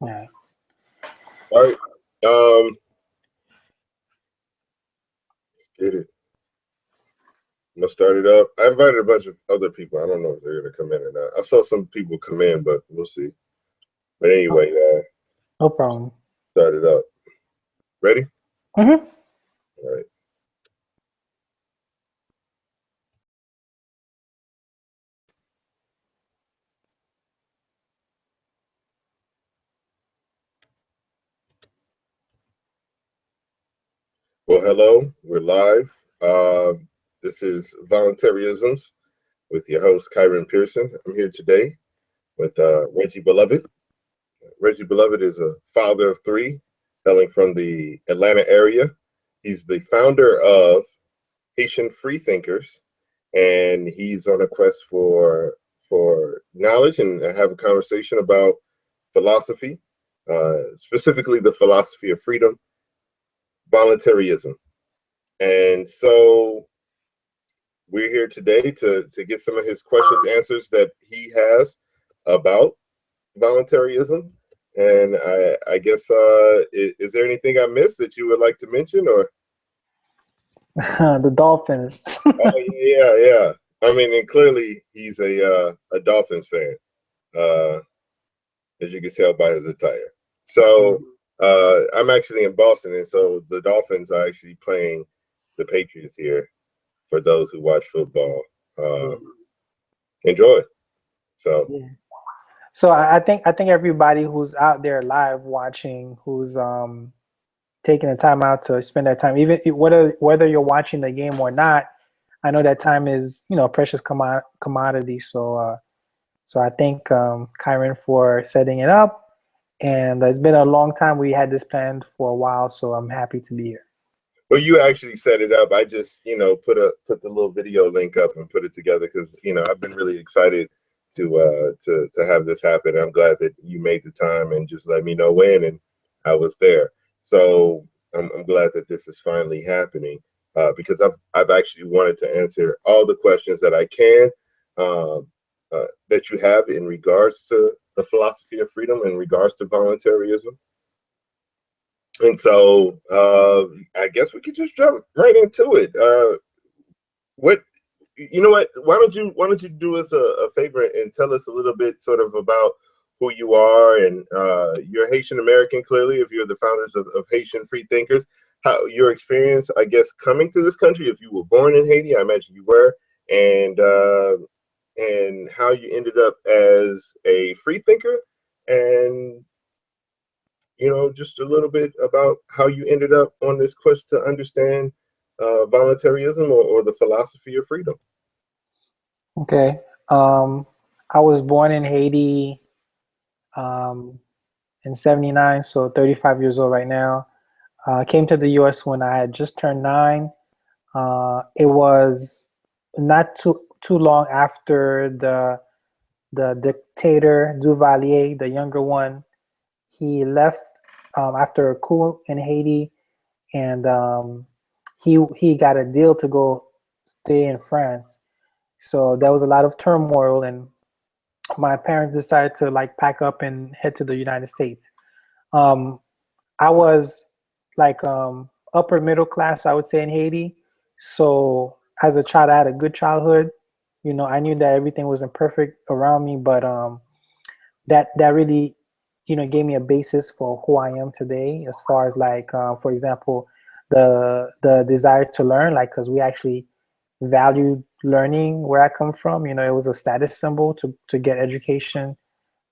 Yeah. All right. Get it. I'm gonna start it up. I invited a bunch of other people. I don't know if they're gonna come in or not. I saw some people come in, but we'll see. But anyway, No problem. start it up. Ready? Mm-hmm. All right. Well, hello. We're live. This is Voluntaryisms with your host, Kieran Pearson. I'm here today with Reggie Beloved. Reggie Beloved is a father of three, hailing from the Atlanta area. He's the founder of Haitian Freethinkers, and he's on a quest for knowledge and have a conversation about philosophy, specifically the philosophy of freedom, voluntarism. And so we're here today to get some of his questions, answers that he has about voluntarism. And I guess, is there anything I missed that you would like to mention, or? The Dolphins. Oh yeah. I mean, and clearly he's a Dolphins fan, uh, as you can tell by his attire. So I'm actually in Boston, and so the Dolphins are actually playing the Patriots here. For those who watch football, enjoy. So Yeah. So I think everybody who's out there live watching, who's taking the time out to spend that time, even whether you're watching the game or not, I know that time is a precious commodity. So I thank Kyron for setting it up, and it's been a long time. We had this planned for a while, so I'm happy to be here. well, you actually set it up. I just, put the little video link up and put it together because, I've been really excited to have this happen. I'm glad that you made the time and just let me know when, and I was there. So I'm glad that this is finally happening because I've actually wanted to answer all the questions that I can that you have in regards to the philosophy of freedom, in regards to voluntarism. And so I guess we could just jump right into it. What you know what? Why don't you do us a favor and tell us a little bit sort of about who you are, and you're Haitian American, clearly, if you're the founders of Haitian Free Thinkers. How your experience, I guess, coming to this country, if you were born in Haiti, I imagine you were, and how you ended up as a free thinker, and just a little bit about how you ended up on this quest to understand voluntarism, or the philosophy of freedom. Okay. I was born in Haiti um, in '79, so 35 years old right now. Came to the U.S. when I had just turned 9. It was not too long after the dictator Duvalier, the younger one. He left after a coup in Haiti, and he got a deal to go stay in France. So there was a lot of turmoil, and my parents decided to like pack up and head to the United States. Um, I was like upper middle class, I would say, in Haiti. So as a child, I had a good childhood. I knew that everything wasn't perfect around me, but that really, gave me a basis for who I am today. As far as like, for example, the desire to learn, like, because we actually valued learning where I come from. It was a status symbol to get education.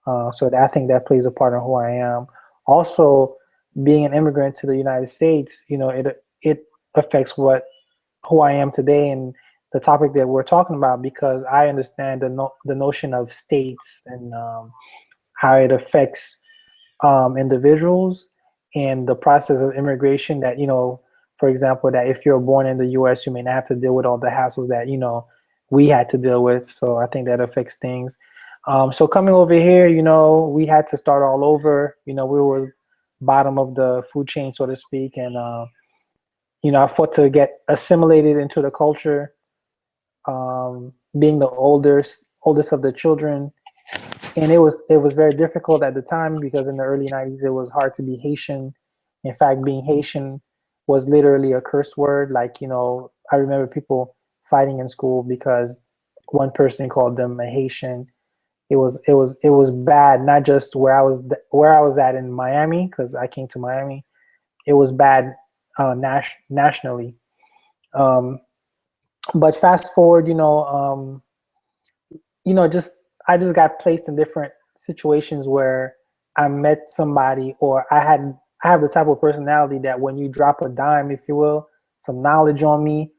So I think that plays a part in who I am. Also, being an immigrant to the United States, it affects who I am today and the topic that we're talking about, because I understand the notion of states and how it affects individuals and the process of immigration. That for example, that if you're born in the U.S., you may not have to deal with all the hassles that we had to deal with. So I think that affects things. So coming over here, we had to start all over. We were bottom of the food chain, so to speak, and I fought to get assimilated into the culture. Being the oldest of the children, and it was very difficult at the time because in the early 90s it was hard to be Haitian. In fact, being Haitian was literally a curse word. Like, I remember people fighting in school because one person called them a Haitian. It was bad, not just where I was at in Miami, because I came to Miami. It was bad nationally. Um, but fast forward, just I just got placed in different situations where I met somebody, or I have the type of personality that when you drop a dime, if you will, some knowledge on me,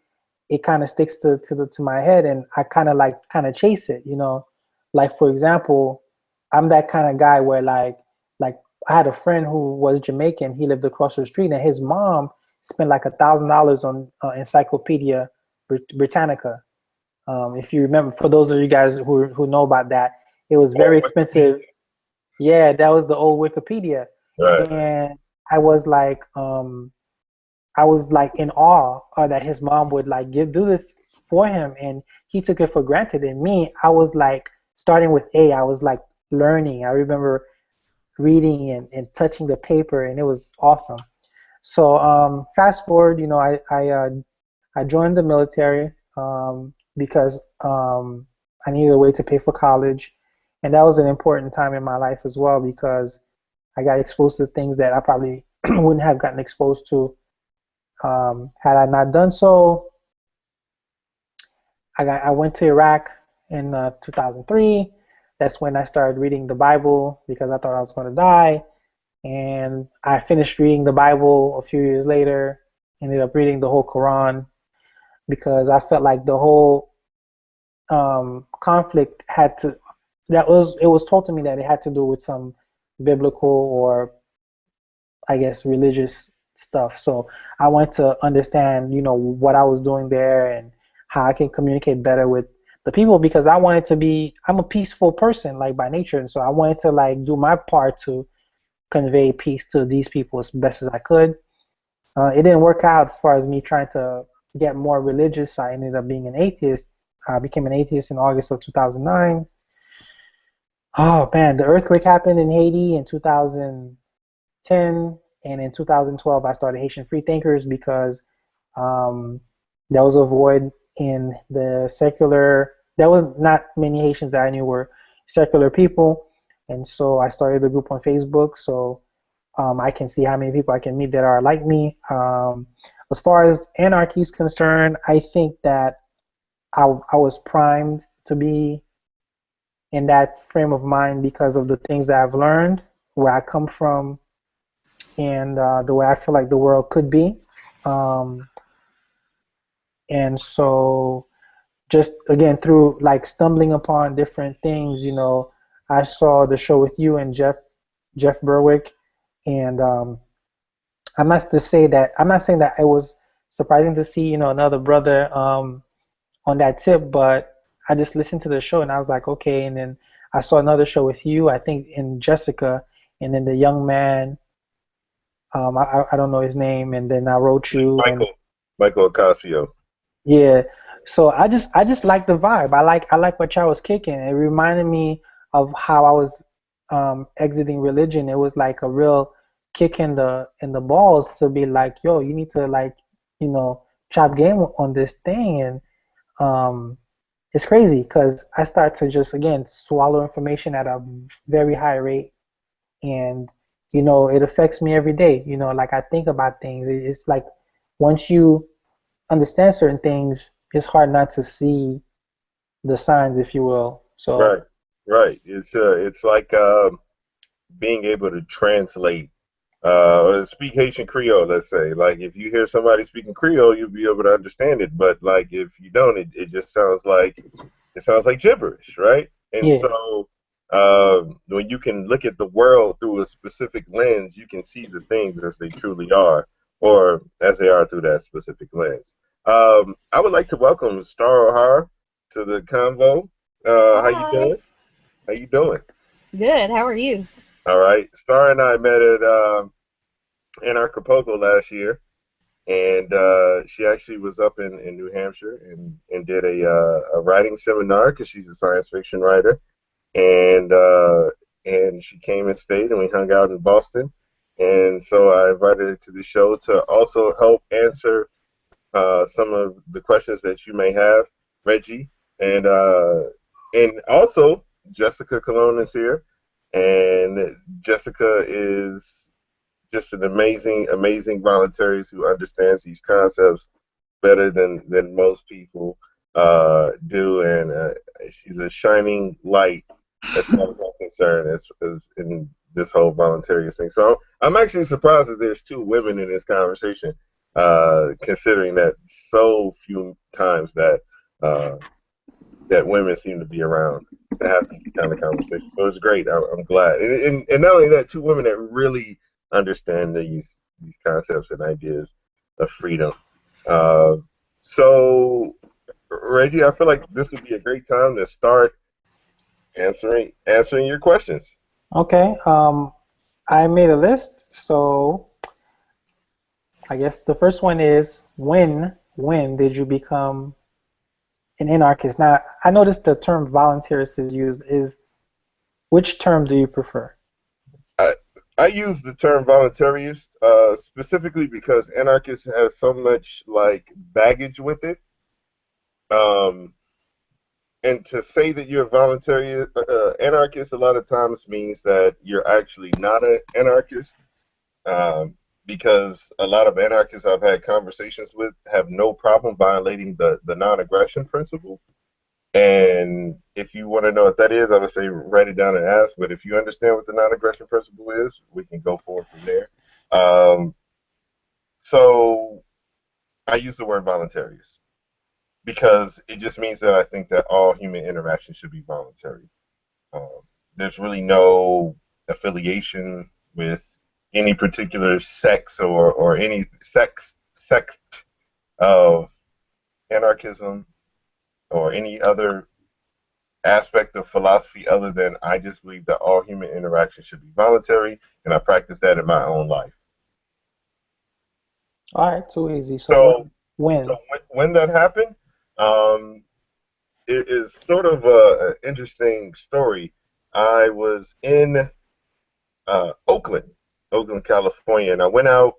it kind of sticks to my head, and I kind of chase it. Like, for example, I'm that kind of guy where like I had a friend who was Jamaican. He lived across the street, and his mom spent like $1,000 on Encyclopedia Britannica. If you remember, for those of you guys who know about that, it was very Oh, expensive. Yeah, that was the old Wikipedia, right. and I was like, in awe that his mom would like do this for him, and he took it for granted. And me, I was like starting with A. I was like learning. I remember reading and touching the paper, and it was awesome. So fast forward, I joined the military because I needed a way to pay for college, and that was an important time in my life as well because I got exposed to things that I probably wouldn't have gotten exposed to had I not done so. I went to Iraq in 2003. That's when I started reading the Bible because I thought I was going to die. And I finished reading the Bible a few years later, ended up reading the whole Quran because I felt like the whole conflict it was told to me that it had to do with some biblical or I guess religious stuff. So I want to understand, what I was doing there and how I can communicate better with the people because I'm a peaceful person like by nature, and so I wanted to like do my part to convey peace to these people as best as I could. It didn't work out as far as me trying to get more religious. So I ended up being an atheist. I became an atheist in August of 2009. Oh man, the earthquake happened in Haiti in 2010, and in 2012 I started Haitian Free Thinkers because um, there was a void in the secular. There was not many Haitians that I knew were secular people, and so I started a group on Facebook. So I can see how many people I can meet that are like me. As far as anarchy is concerned, I think that I was primed to be in that frame of mind because of the things that I've learned, where I come from, and the way I feel like the world could be. Um, and so, just again, through like stumbling upon different things, I saw the show with you and Jeff Berwick, and I'm not saying that it was surprising to see, another brother on that tip, but I just listened to the show and I was like, okay. And then I saw another show with you, I think in Jessica, and then the young man, I don't know his name, and then I wrote you and Michael Ocasio. yeah. So I just like the vibe. I like what y'all was kicking. It reminded me of how I was exiting religion. It was like a real kick in the balls to be like, yo, you need to like, chop game on this thing. And um it's crazy because I start to just again swallow information at a very high rate, and it affects me every day. Like I think about things. It's like once you understand certain things, it's hard not to see the signs, if you will. So Right, right. It's like being able to translate or speak Haitian Creole, let's say. Like if you hear somebody speaking Creole, you'll be able to understand it. But like if you don't, it just sounds like gibberish, right? And yeah, so when you can look at the world through a specific lens, you can see the things as they truly are, or as they are through that specific lens. I would like to welcome Star O'Hara to the convo. How you Hi. doing? How you doing? Good. How are you? All right. Star and I met at in Acapulco last year, and she actually was up in New Hampshire and did a writing seminar because she's a science fiction writer. and she came and stayed, and we hung out in Boston. And so I invited her to the show to also help answer some of the questions that you may have, Reggie, and also Jessica Colon is here, and Jessica is just an amazing voluntarist who understands these concepts better than most people do, and she's a shining light as far as I'm concerned, as in this whole voluntarist thing. So I'm actually surprised that there's two women in this conversation, considering that so few times that that women seem to be around to have these kind of conversations. So it's great. I'm glad, and not only that, two women that really understand these concepts and ideas of freedom. Uh, so, Reggie, I feel like this would be a great time to start answering your questions. Okay. I made a list, so I guess the first one is when did you become an anarchist? Now, I noticed the term voluntarist is used. Is which term do you prefer? I, I use the term voluntarist specifically because anarchist has so much like baggage with it. Um, and to say that you're a voluntary anarchist a lot of times means that you're actually not an anarchist, um, because a lot of anarchists I've had conversations with have no problem violating the non-aggression principle. And if you want to know what that is, I would say write it down and ask. But if you understand what the non-aggression principle is, we can go forward from there. Um, so I use the word voluntarist because it just means that I think that all human interaction should be voluntary. Um, there's really no affiliation with any particular sex or any sect of anarchism or any other aspect of philosophy other than I just believe that all human interaction should be voluntary, and I practice that in my own life. All right, too easy. So So, when? when that happened, um, it is sort of an interesting story. I was in Oakland, California, and I went out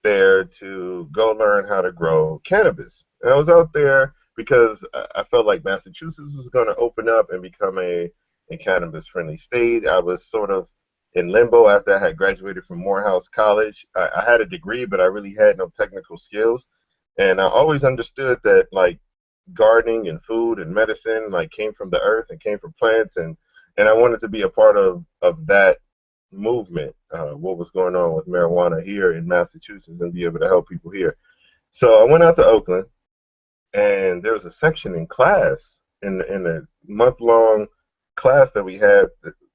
there to go learn how to grow cannabis. And I was out there because I felt like Massachusetts was going to open up and become a cannabis friendly state. I was sort of in limbo after I had graduated from Morehouse College. I had a degree, but I really had no technical skills. And I always understood that like gardening and food and medicine like came from the earth and came from plants, and I wanted to be a part of that movement, what was going on with marijuana here in Massachusetts, and be able to help people here. So I went out to Oakland, and there was a section in class in a month-long class that we had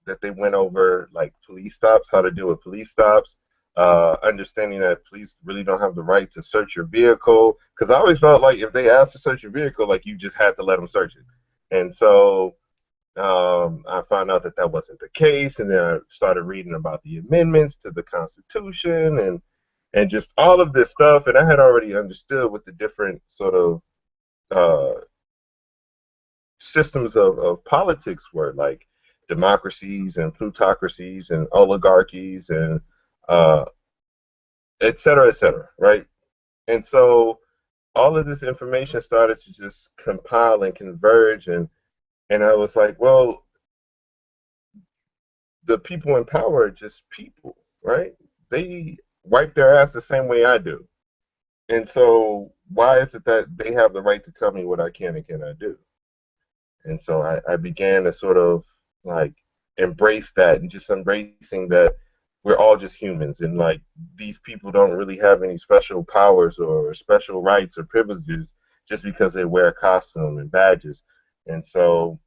that they went over like police stops, how to deal with police stops, understanding that police really don't have the right to search your vehicle. Because I always thought like if they asked to search your vehicle, like you just had to let them search it. And so I found out that that wasn't the case, and then I started reading about the amendments to the Constitution and just all of this stuff. And I had already understood what the different sort of uh, systems of politics were, like democracies and plutocracies and oligarchies and uh, et cetera, right? And so all of this information started to just compile and converge, and I was like, well, the people in power are just people, right? They wipe their ass the same way I do. And so why is it that they have the right to tell me what I can and cannot do? And so I began to sort of like embrace that, and just embracing that we're all just humans, and like these people don't really have any special powers or special rights or privileges just because they wear a costume and badges. And so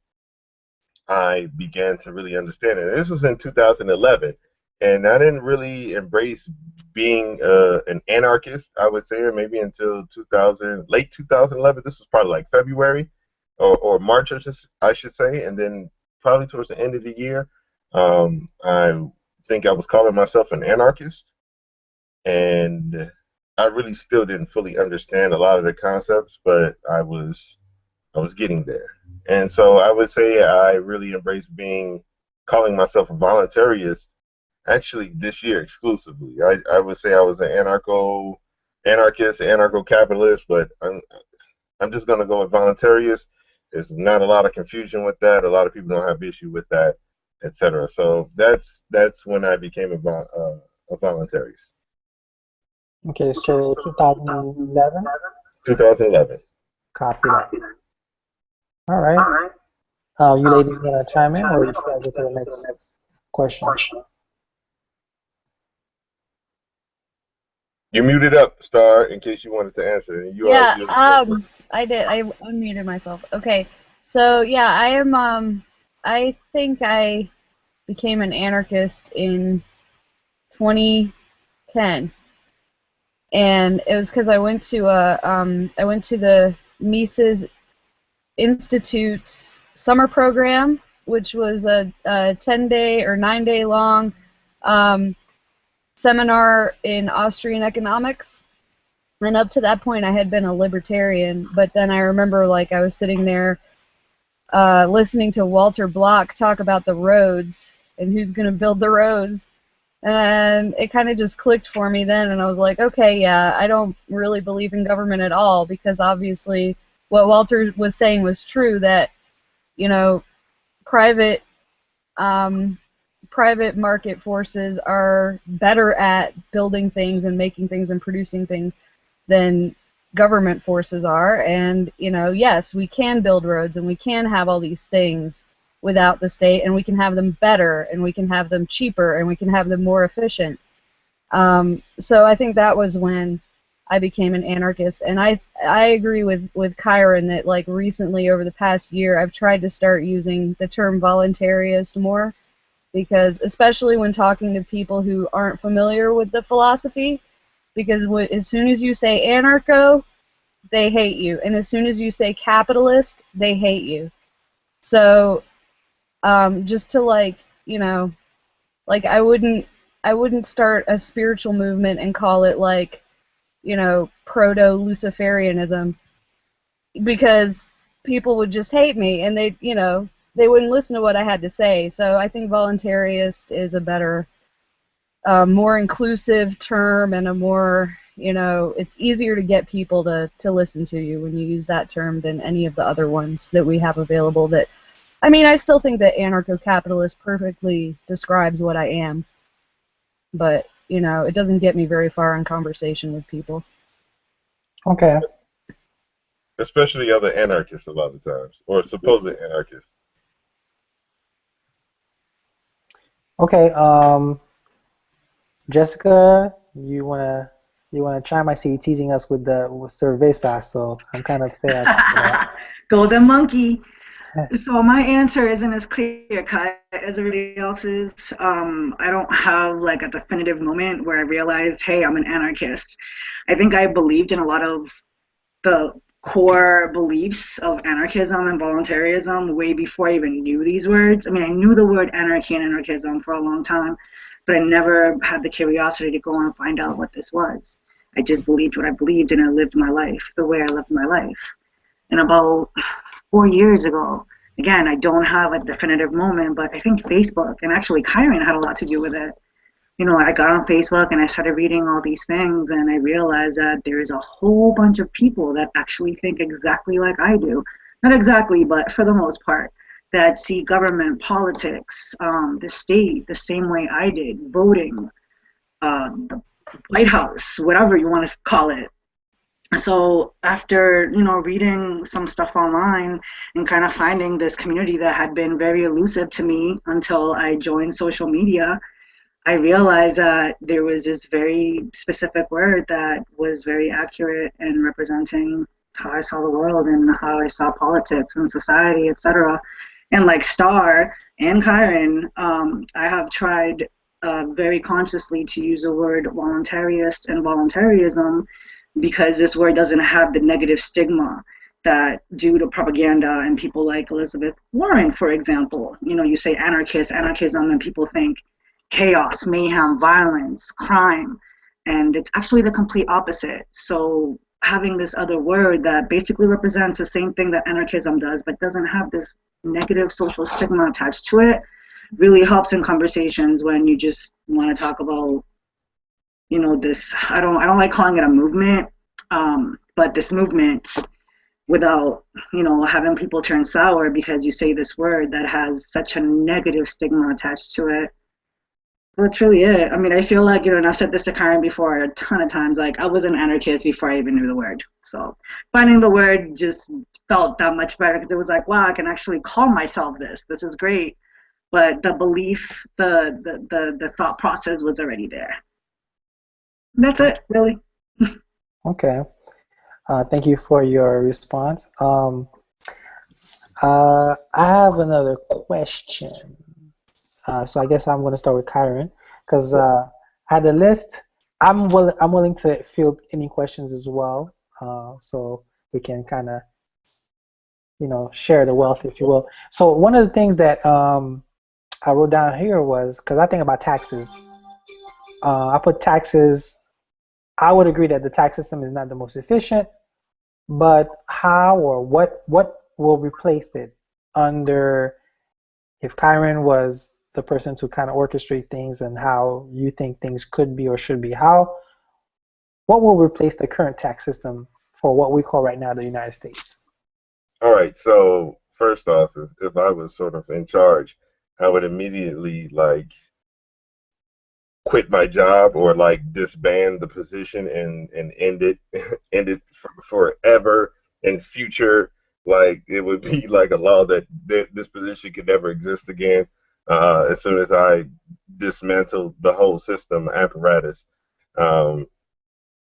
I began to really understand it. And this was in 2011, and I didn't really embrace being an anarchist, I would say, maybe until 2000, late 2011. This was probably like February or March, I should say, and then probably towards the end of the year, I think I was calling myself an anarchist, and I really still didn't fully understand a lot of the concepts, but I was I was getting there. And so I would say I really embraced calling myself a voluntarist actually this year exclusively. I would say I was an anarchist, anarcho-capitalist, but I'm just going to go with voluntarist. There's not a lot of confusion with that. A lot of people don't have issue with that, etc. So that's when I became a voluntarist. Okay, so 2011. 2011. Copy that. All right. You ladies want to chime in, or should I go to the next question? You muted up, Star, in case you wanted to answer. And Yeah, you I did. I unmuted myself. Okay. So yeah, I am I think I became an anarchist in 2010. And it was because I went to the Mises Institute's summer program, which was a 10-day or 9-day long seminar in Austrian economics. And up to that point, I had been a libertarian, but then I remember, like, I was sitting there listening to Walter Block talk about the roads and who's going to build the roads, and it kind of just clicked for me then, and I was like, okay, yeah, I don't really believe in government at all, because obviously what Walter was saying was true, that, you know, private private market forces are better at building things and making things and producing things than government forces are. And, you know, yes, we can build roads and we can have all these things without the state, and we can have them better, and we can have them cheaper, and we can have them more efficient. So I think that was when I became an anarchist. And I agree with Kieran that, like, recently over the past year I've tried to start using the term voluntarist more, because especially when talking to people who aren't familiar with the philosophy, because as soon as you say anarcho, they hate you, and as soon as you say capitalist, they hate you. So just to, like, you know, like, I wouldn't start a spiritual movement and call it, like, you know, proto-Luciferianism, because people would just hate me, and they, you know, they wouldn't listen to what I had to say. So I think voluntarist is a better, more inclusive term, and a more, you know, it's easier to get people to listen to you when you use that term than any of the other ones that we have available. That, I mean, I still think that anarcho-capitalist perfectly describes what I am, but, you know, it doesn't get me very far in conversation with people. Okay. especially other anarchists a lot of times, or supposed anarchists. Okay. Jessica, you wanna chime? I see you teasing us with cerveza, so I'm kind of sad for that. Golden monkey. So my answer isn't as clear cut as everybody else's. I don't have like a definitive moment where I realized, hey, I'm an anarchist. I think I believed in a lot of the core beliefs of anarchism and voluntarism way before I even knew these words. I mean, I knew the word anarchy and anarchism for a long time, but I never had the curiosity to go and find out what this was. I just believed what I believed, and I lived my life the way I lived my life. And about 4 years ago, again, I don't have a definitive moment, but I think Facebook, and actually Kieran had a lot to do with it. You know, I got on Facebook and I started reading all these things, and I realized that there's a whole bunch of people that actually think exactly like I do. Not exactly, but for the most part, that see government, politics, the state the same way I did, voting, the White House, whatever you want to call it. So after, you know, reading some stuff online and kind of finding this community that had been very elusive to me until I joined social media, I realized that there was this very specific word that was very accurate in representing how I saw the world and how I saw politics and society, etc. And like Star and Kieran, I have tried very consciously to use the word voluntarist and voluntarism, because this word doesn't have the negative stigma that, due to propaganda and people like Elizabeth Warren, for example, you know, you say anarchist, anarchism, and people think chaos, mayhem, violence, crime, and it's actually the complete opposite. So having this other word that basically represents the same thing that anarchism does, but doesn't have this negative social stigma attached to it, really helps in conversations when you just want to talk about, you know, this. I don't like calling it a movement, but this movement, without, you know, having people turn sour because you say this word that has such a negative stigma attached to it. That's really it. I mean, I feel like, you know, and I've said this to Karen before a ton of times, like I was an anarchist before I even knew the word. So finding the word just felt that much better because it was like, wow, I can actually call myself this. This is great. But the belief, the thought process was already there. That's it, really. Okay. Thank you for your response. I have another question. So I guess I'm going to start with Kyron because I had a list. I'm willing to field any questions as well, so we can kind of, you know, share the wealth, if you will. So one of the things that I wrote down here was, because I think about taxes. I put taxes. I would agree that the tax system is not the most efficient, but how or what will replace it under, if Kyron was the person to kind of orchestrate things and how you think things could be or should be, what will replace the current tax system for what we call right now the United States? All right. So first off, if I was sort of in charge, I would immediately like quit my job or like disband the position and end it end it forever in future. Like it would be like a law that this position could never exist again as soon as I dismantle the whole system apparatus,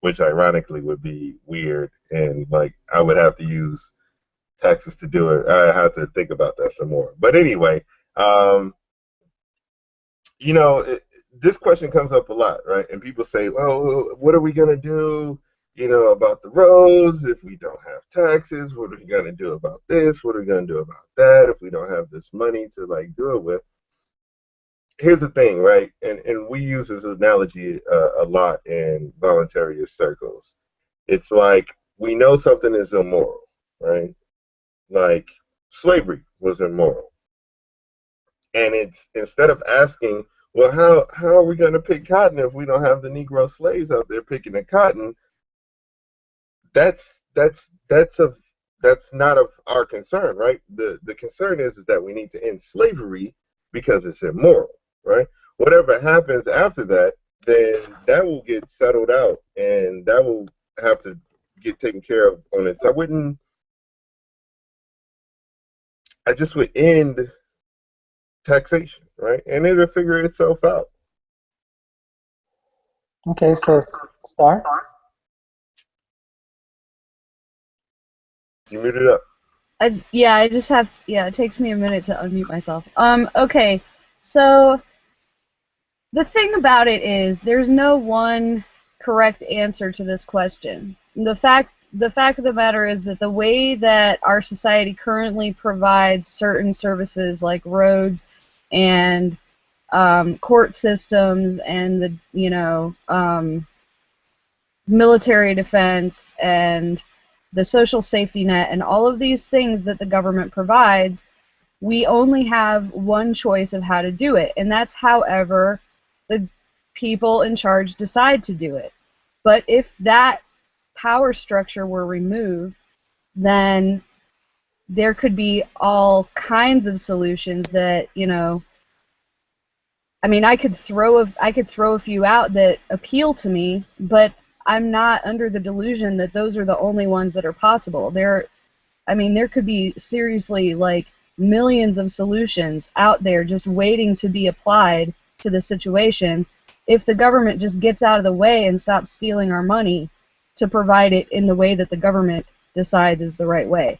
which ironically would be weird, and like I would have to use taxes to do it. I have to think about that some more. But anyway, you know, this question comes up a lot, right? And people say, well, what are we going to do, you know, about the roads if we don't have taxes? What are we going to do about this? What are we going to do about that if we don't have this money to like do it with? Here's the thing, right? And we use this analogy a lot in voluntarist circles. It's like we know something is immoral, right? Like slavery was immoral. And it's instead of asking, well, how are we going to pick cotton if we don't have the Negro slaves out there picking the cotton? That's not of our concern, right? The concern is that we need to end slavery because it's immoral, right? Whatever happens after that, then that will get settled out, and that will have to get taken care of on its. I just would end taxation, right? And it'll figure itself out. Okay, so Star. You muted up. I just have, it takes me a minute to unmute myself. Okay, so the thing about it is there's no one correct answer to this question. The fact of the matter is that the way that our society currently provides certain services like roads and court systems and the military defense and the social safety net and all of these things that the government provides, we only have one choice of how to do it, and that's however the people in charge decide to do it. But if that power structure were removed, then there could be all kinds of solutions that, I mean, I could throw a few out that appeal to me, but I'm not under the delusion that those are the only ones that are possible. There could be seriously like millions of solutions out there just waiting to be applied to the situation if the government just gets out of the way and stops stealing our money to provide it in the way that the government decides is the right way.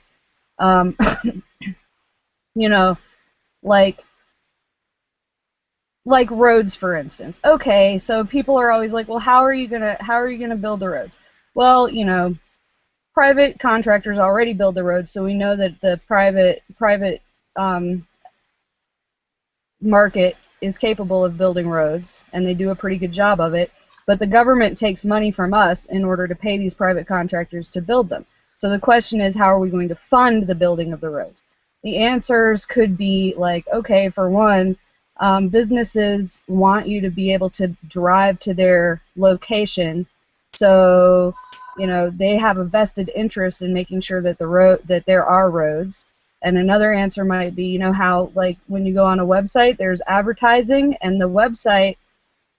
Like roads, for instance. Okay, so people are always like, well, how are you gonna build the roads? Well, private contractors already build the roads, so we know that the private market is capable of building roads, and they do a pretty good job of it. but the government takes money from us in order to pay these private contractors to build them. So the question is, how are we going to fund the building of the roads? The answers could be like, okay, for one, businesses want you to be able to drive to their location, so they have a vested interest in making sure that that there are roads. And another answer might be, how like when you go on a website, there's advertising, and the website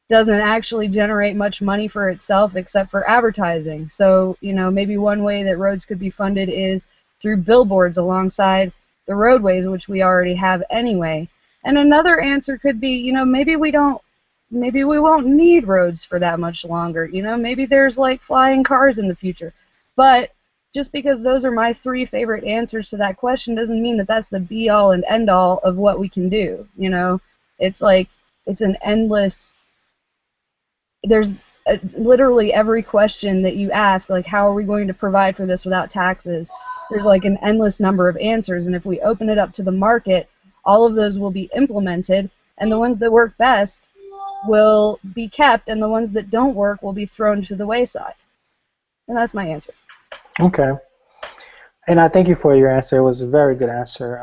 doesn't actually generate much money for itself except for advertising. So, maybe one way that roads could be funded is through billboards alongside the roadways, which we already have anyway. And another answer could be, maybe we won't need roads for that much longer. Maybe there's like flying cars in the future. But just because those are my 3 favorite answers to that question doesn't mean that that's the be-all and end-all of what we can do. It's like, it's an endless, there's literally every question that you ask, like, how are we going to provide for this without taxes? There's like an endless number of answers, and if we open it up to the market, all of those will be implemented, and the ones that work best will be kept, and the ones that don't work will be thrown to the wayside. And that's my answer. Okay. And I thank you for your answer. It was a very good answer.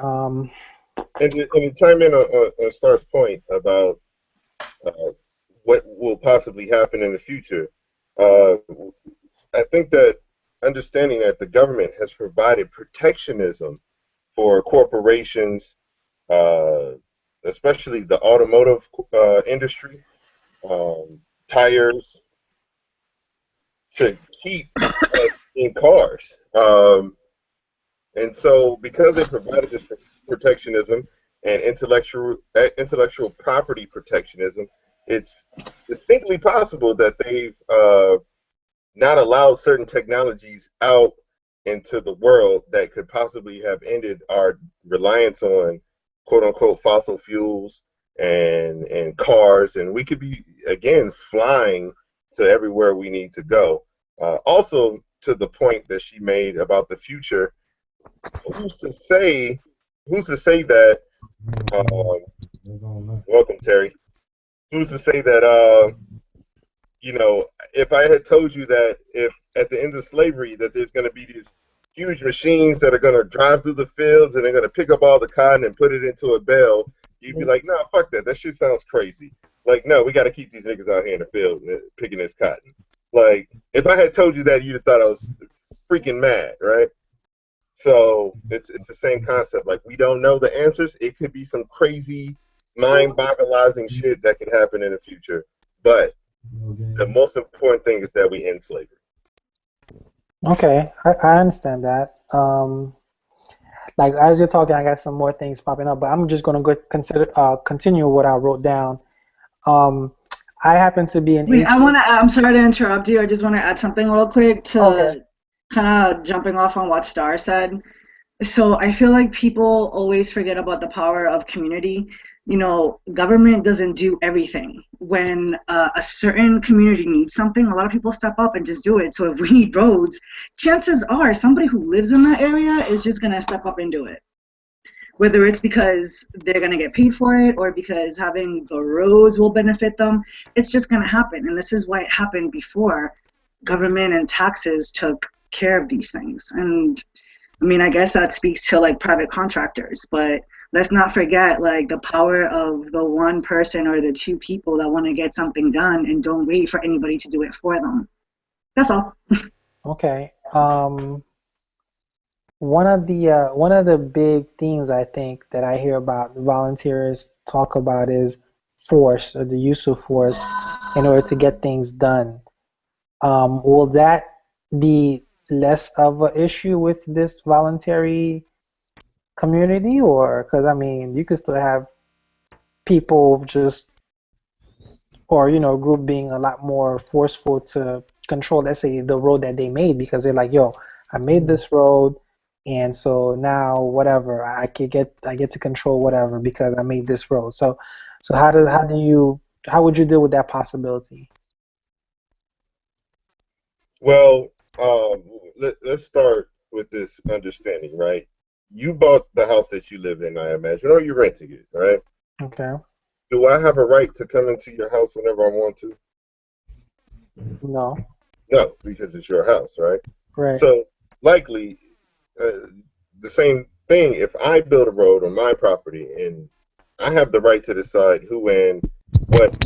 And to chime in on Star's point about what will possibly happen in the future, I think that understanding that the government has provided protectionism for corporations, especially the automotive industry, tires, to keep us in cars. And so because they provided this protectionism and intellectual property protectionism, it's distinctly possible that they've not allowed certain technologies out into the world that could possibly have ended our reliance on quote-unquote fossil fuels and cars, and we could be again flying to everywhere we need to go. Also, to the point that she made about the future, who's to say that welcome, Terry. Who's to say that if I had told you that if at the end of slavery that there's going to be these huge machines that are going to drive through the fields and they're going to pick up all the cotton and put it into a bale, you'd be like, nah, fuck that. That shit sounds crazy. Like, no, we got to keep these niggas out here in the field picking this cotton. Like, if I had told you that, you'd have thought I was freaking mad, right? So it's the same concept. Like, we don't know the answers. It could be some crazy, mind-boggling shit that could happen in the future. But the most important thing is that we end slavery. Okay, I understand that. Like as you're talking, I got some more things popping up, but I'm just gonna continue what I wrote down. I happen to be an. Wait, I'm sorry to interrupt you. I just want to add something real quick to kind of jumping off on what Star said. So I feel like people always forget about the power of community. Government doesn't do everything. When a certain community needs something, a lot of people step up and just do it. So if we need roads, chances are somebody who lives in that area is just going to step up and do it. Whether it's because they're going to get paid for it or because having the roads will benefit them, it's just going to happen. And this is why it happened before. Government and taxes took care of these things. And I mean, I guess that speaks to like private contractors, but let's not forget like the power of the one person or the 2 people that want to get something done and don't wait for anybody to do it for them. That's all. Okay. One of the big themes I think that I hear about volunteers talk about is force, or the use of force in order to get things done. Will that be less of an issue with this voluntary community, or because I mean you could still have people just, or group being a lot more forceful to control, let's say, the road that they made, because they're like, yo, I made this road, and so now whatever, I get to control whatever because I made this road. So how would you deal with that possibility? Well, let's start with this understanding, right? You bought the house that you live in, I imagine, or you're renting it, right? Okay. Do I have a right to come into your house whenever I want to? No. No, because it's your house, right? Right. So likely, the same thing. If I build a road on my property, and I have the right to decide who and what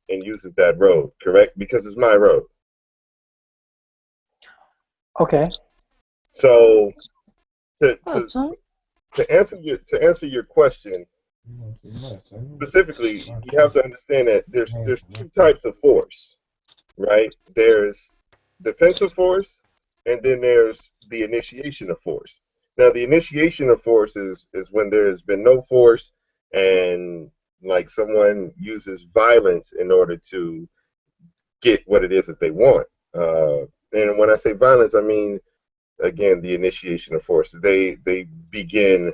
and uses that road, correct? Because it's my road. Okay. So to Oh, to so to answer your question specifically, you have to understand that there's two types of force, right? There's defensive force, and then there's the initiation of force. Now, the initiation of force is when there's been no force, and like someone uses violence in order to get what it is that they want. And when I say violence, I mean again the initiation of force. They begin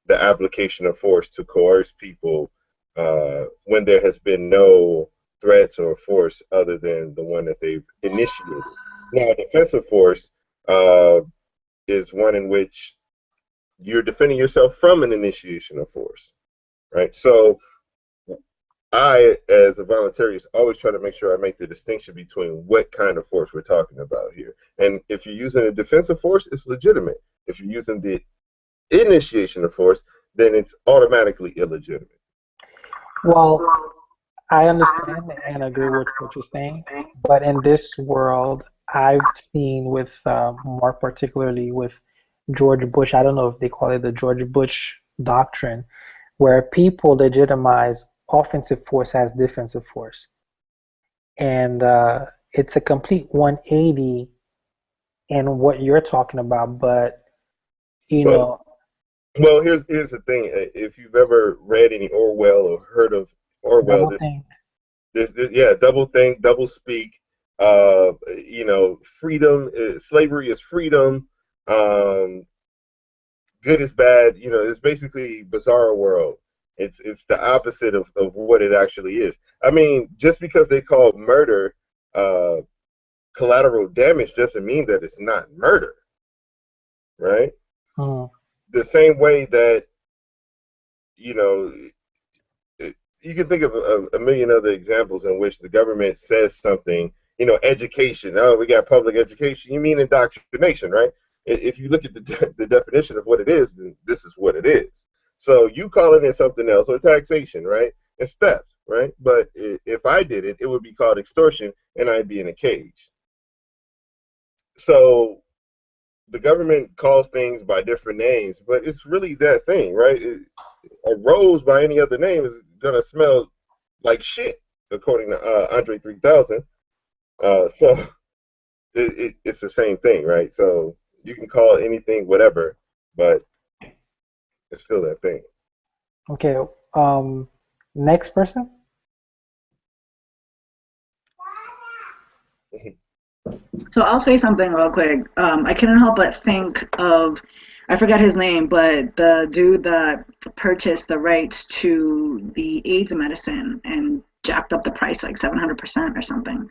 the application of force to coerce people when there has been no threats or force other than the one that they've initiated. Now, defensive force uh, is one in which you're defending yourself from an initiation of force, right? So I, as a voluntarist, always try to make sure I make the distinction between what kind of force we're talking about here. And if you're using a defensive force, it's legitimate. If you're using the initiation of force, then it's automatically illegitimate. Well, I understand and agree with what you're saying, but in this world, I've seen with more particularly with George Bush, I don't know if they call it the George Bush doctrine, where people legitimize offensive force as defensive force. And it's a complete 180 in what you're talking about, but you Well, know, well, here's the thing. If you've ever read any Orwell or heard of Orwell, double think. yeah, double think, double speak. Freedom, slavery is freedom. Um, Good is bad. It's basically bizarre world. It's the opposite of what it actually is. I mean, just because they call murder uh, collateral damage doesn't mean that it's not murder, right? Mhm. The same way that you know you can think of a million other examples in which the government says something, education. Oh, we got public education. You mean indoctrination, right? If you look at the definition of what it is, then this is what it is. So you calling it something else, or taxation, right? It's theft, right? But if I did it, it would be called extortion, and I'd be in a cage. So the government calls things by different names, but it's really that thing, right? A rose by any other name is gonna smell like shit, according to Andre 3000. So it's the same thing, right? So you can call anything whatever, but it's still that thing. Okay. Next person. So I'll say something real quick. I couldn't help but think of, I forgot his name, but the dude that purchased the rights to the AIDS medicine and jacked up the price like 700% or something.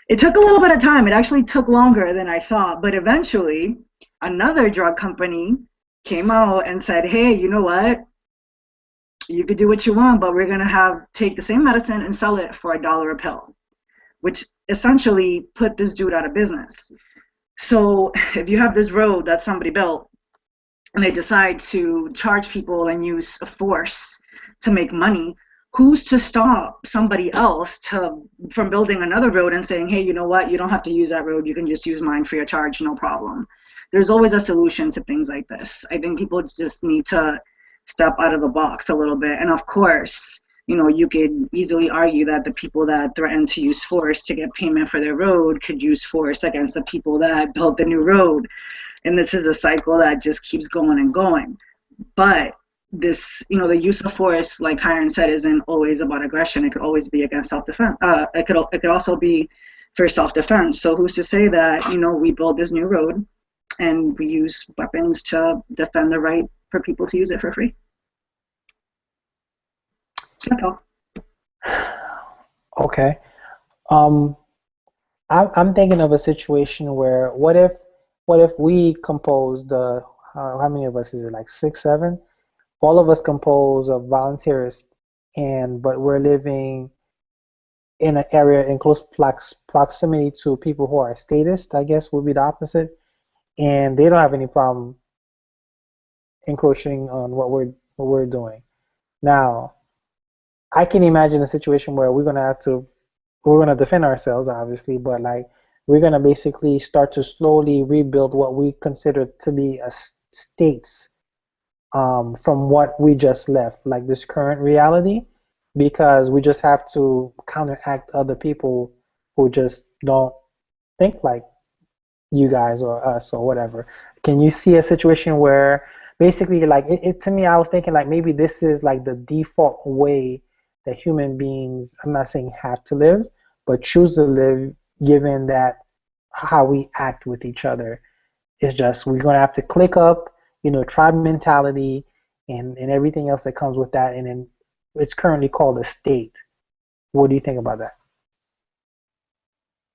It took a little bit of time. It actually took longer than I thought, but eventually another drug company came out and said, "Hey, you know what? You could do what you want, but we're gonna have take the same medicine and sell it for $1 a pill," which essentially put this dude out of business. So if you have this road that somebody built and they decide to charge people and use force to make money, who's to stop somebody else from building another road and saying, hey, you know what, you don't have to use that road, you can just use mine free of charge, no problem. There's always a solution to things like this. I think people just need to step out of the box a little bit. And of course, you could easily argue that the people that threaten to use force to get payment for their road could use force against the people that built the new road. And this is a cycle that just keeps going and going. But this, the use of force, like Kieran said, isn't always about aggression. It could always be against self-defense. It could also be for self-defense. So who's to say that, we build this new road and we use weapons to defend the right for people to use it for free? That's all. Okay. Um, I'm thinking of a situation where what if we compose how many of us is it, like six, seven? All of us compose of voluntarists, and but we're living in an area in close proximity to people who are statist, I guess would be the opposite, and they don't have any problem encroaching on what we're doing. Now, I can imagine a situation where we're gonna defend ourselves, obviously, but like we're gonna basically start to slowly rebuild what we consider to be a states from what we just left, like this current reality, because we just have to counteract other people who just don't think like you guys or us or whatever. Can you see a situation where basically like to me I was thinking like maybe this is like the default way that human beings, I'm not saying have to live, but choose to live given that how we act with each other. It's just we're gonna have to click up, tribe mentality and everything else that comes with that, and then it's currently called a state. What do you think about that?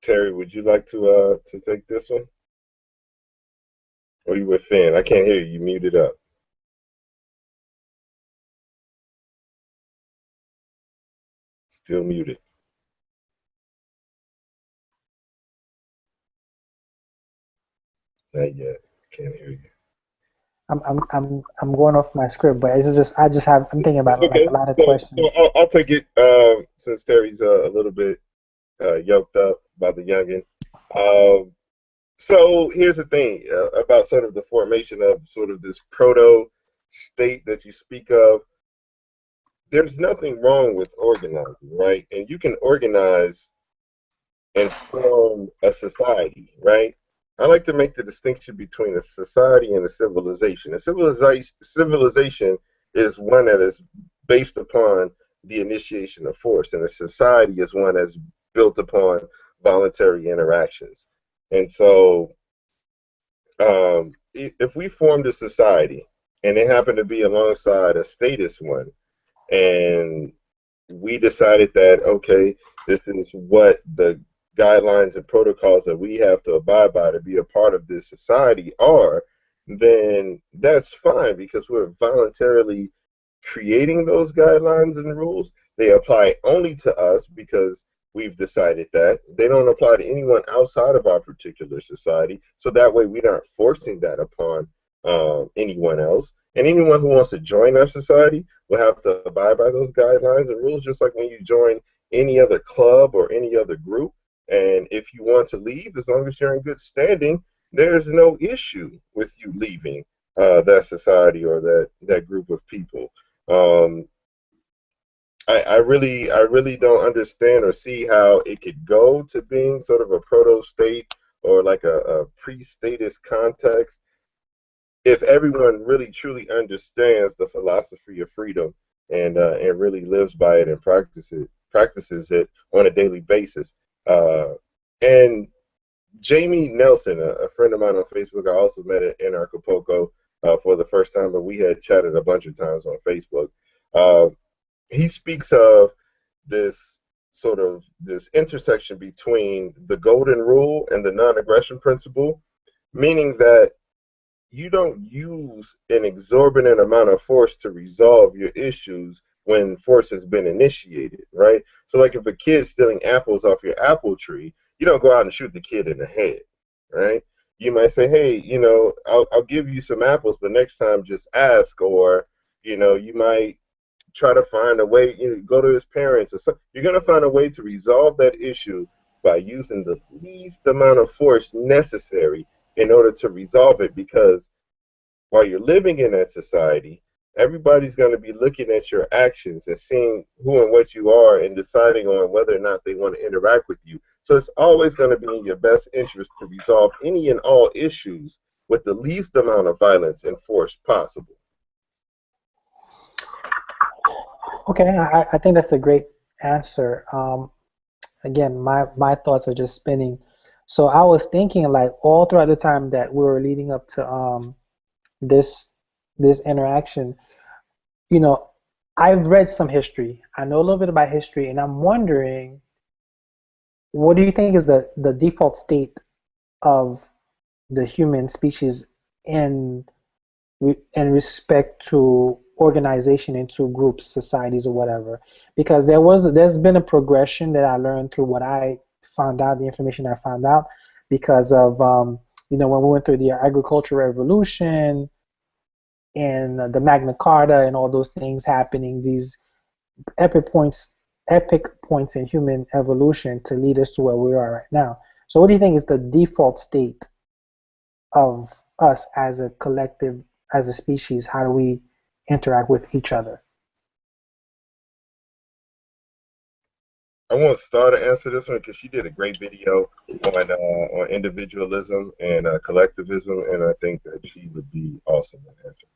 Terry, would you like to take this one? Or you with Finn? I can't hear you. You muted up. Still muted. Not yet. Can't hear you. I'm going off my script, but it's just I'm thinking about like a Okay. lot of So questions. I'll take it since Terry's a little bit yoked up by the youngin. Um, so here's the thing about sort of the formation of sort of this proto state that you speak of. There's nothing wrong with organizing, right? And you can organize and form a society, right? I like to make the distinction between a society and a civilization. A civilization is one that is based upon the initiation of force, and a society is one that's built upon voluntary interactions. And so, if we formed a society and it happened to be alongside a statist one, and we decided that, okay, this is what the guidelines and protocols that we have to abide by to be a part of this society are, then that's fine because we're voluntarily creating those guidelines and rules. They apply only to us because we've decided that. They don't apply to anyone outside of our particular society. So that way we're not forcing that upon anyone else. And anyone who wants to join our society will have to abide by those guidelines and rules, just like when you join any other club or any other group. And if you want to leave, as long as you're in good standing, there's no issue with you leaving that society or that group of people. Um, I really don't understand or see how it could go to being sort of a proto state or like a pre-statist context if everyone really truly understands the philosophy of freedom and really lives by it and practices it on a daily basis. And Jamie Nelson, a friend of mine on Facebook, I also met in Acapulco for the first time, but we had chatted a bunch of times on Facebook. Uh, he speaks of this sort of this intersection between the golden rule and the non-aggression principle, meaning that you don't use an exorbitant amount of force to resolve your issues when force has been initiated, right? So like if a kid's stealing apples off your apple tree, you don't go out and shoot the kid in the head, right? You might say, hey, I'll give you some apples, but next time just ask, or you might try to find a way, go to his parents or something. You're going to find a way to resolve that issue by using the least amount of force necessary in order to resolve it, because while you're living in that society, everybody's going to be looking at your actions and seeing who and what you are and deciding on whether or not they want to interact with you. So it's always going to be in your best interest to resolve any and all issues with the least amount of violence and force possible. Okay, I think that's a great answer. Again, my thoughts are just spinning. So I was thinking like all throughout the time that we were leading up to this this interaction, you know, I've read some history. I know a little bit about history, and I'm wondering, what do you think is the default state of the human species in in respect to organization into groups, societies, or whatever. Because there's been a progression that I learned through what I found out, the information I found out, because of when we went through the agricultural revolution and the Magna Carta and all those things happening, these epic points epic points in human evolution to lead us to where we are right now. So what do you think is the default state of us as a collective, as a species? How do we interact with each other? I want Star to answer this one because she did a great video on individualism and collectivism, and I think that she would be awesome at answering.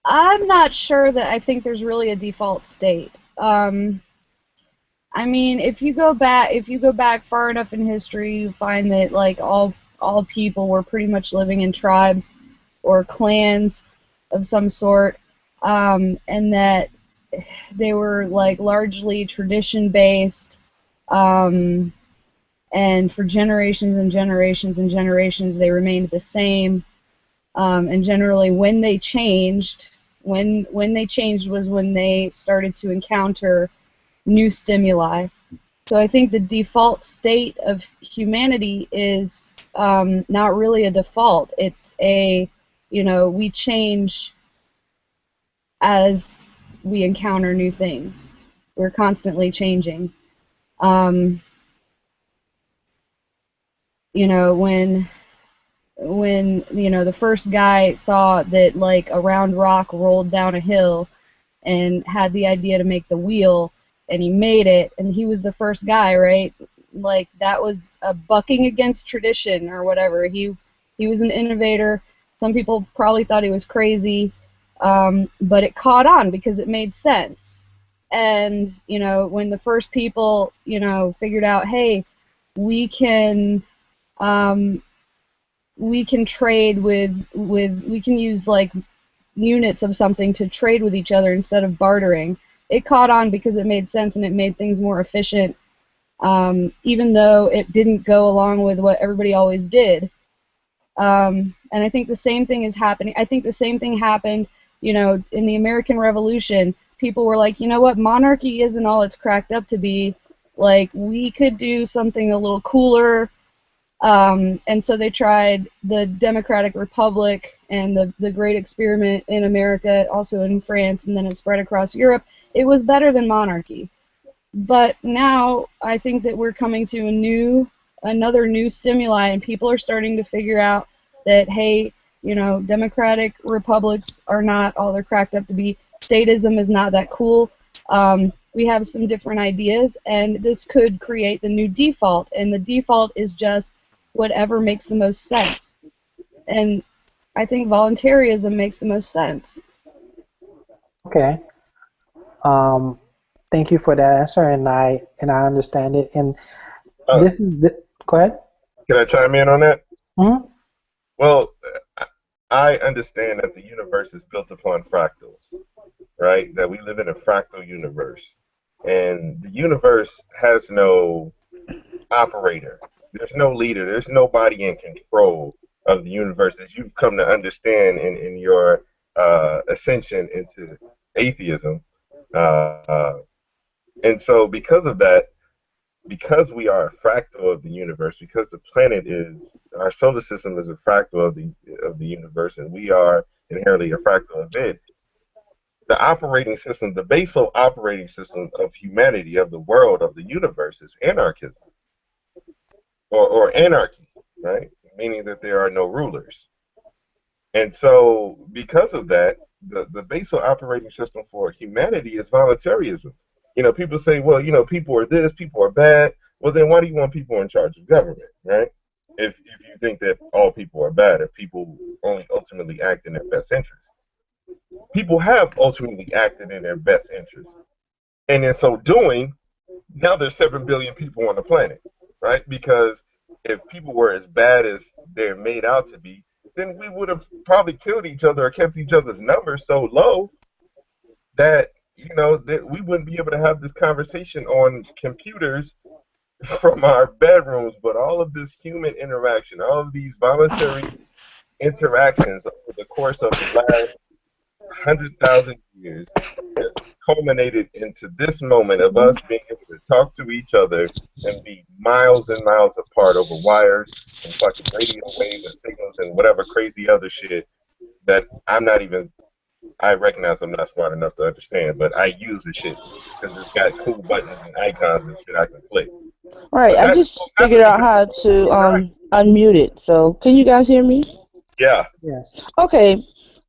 I'm not sure that I think there's really a default state. I mean, if you go back far enough in history, you find that like all people were pretty much living in tribes or clans of some sort, and that they were like largely tradition based, and for generations and generations and generations they remained the same. And generally, when they changed, when they changed was when they started to encounter new stimuli. So I think the default state of humanity is not really a default. It's a, we change as we encounter new things. We're constantly changing. When the first guy saw that like a round rock rolled down a hill and had the idea to make the wheel, and he made it, and he was the first guy, right? Like that was a bucking against tradition or whatever. He was an innovator. Some people probably thought he was crazy, but it caught on because it made sense. And when the first people figured out, hey, we can trade with we can use like units of something to trade with each other instead of bartering. It caught on because it made sense and it made things more efficient, even though it didn't go along with what everybody always did. And I think the same thing is happening. I think the same thing happened, in the American Revolution. People were like, you know what, monarchy isn't all it's cracked up to be. Like, we could do something a little cooler. And so they tried the Democratic Republic and the Great Experiment in America, also in France, and then it spread across Europe. It was better than monarchy. But now I think that we're coming to another new stimuli, and people are starting to figure out that, hey, democratic republics are not all they're cracked up to be. Statism is not that cool. We have some different ideas, and this could create the new default, and the default is just whatever makes the most sense. And I think voluntarism makes the most sense. Okay. Thank you for that answer, and I understand it. And this is the. Go ahead. Can I chime in on that? Mm-hmm. Well, I understand that the universe is built upon fractals, right? That we live in a fractal universe, and the universe has no operator. There's no leader. There's nobody in control of the universe, as you've come to understand in your ascension into atheism. And so because of that, because we are a fractal of the universe, because the planet our solar system is a fractal of the universe, and we are inherently a fractal of it, the operating system, the basal operating system of humanity, of the world, of the universe is anarchism. Or anarchy, right? Meaning that there are no rulers. And so because of that, the basal operating system for humanity is voluntaryism. People say, well, people are this, people are bad. Well, then why do you want people in charge of government, right? If you think that all people are bad, if people only ultimately act in their best interest. People have ultimately acted in their best interest. And in so doing, now there's 7 billion people on the planet, right? Because if people were as bad as they're made out to be, then we would have probably killed each other or kept each other's numbers so low that, that we wouldn't be able to have this conversation on computers from our bedrooms. But all of this human interaction, all of these voluntary interactions over the course of the last 100,000 years has culminated into this moment of us being able to talk to each other and be miles and miles apart over wires and fucking radio waves and signals and whatever crazy other shit that I'm not even, I recognize I'm not smart enough to understand, but I use the shit because it's got cool buttons and icons and shit I can click. Right, But I that's just what figured happens out because how to unmute it. So, can you guys hear me? yeah, Yes. Okay,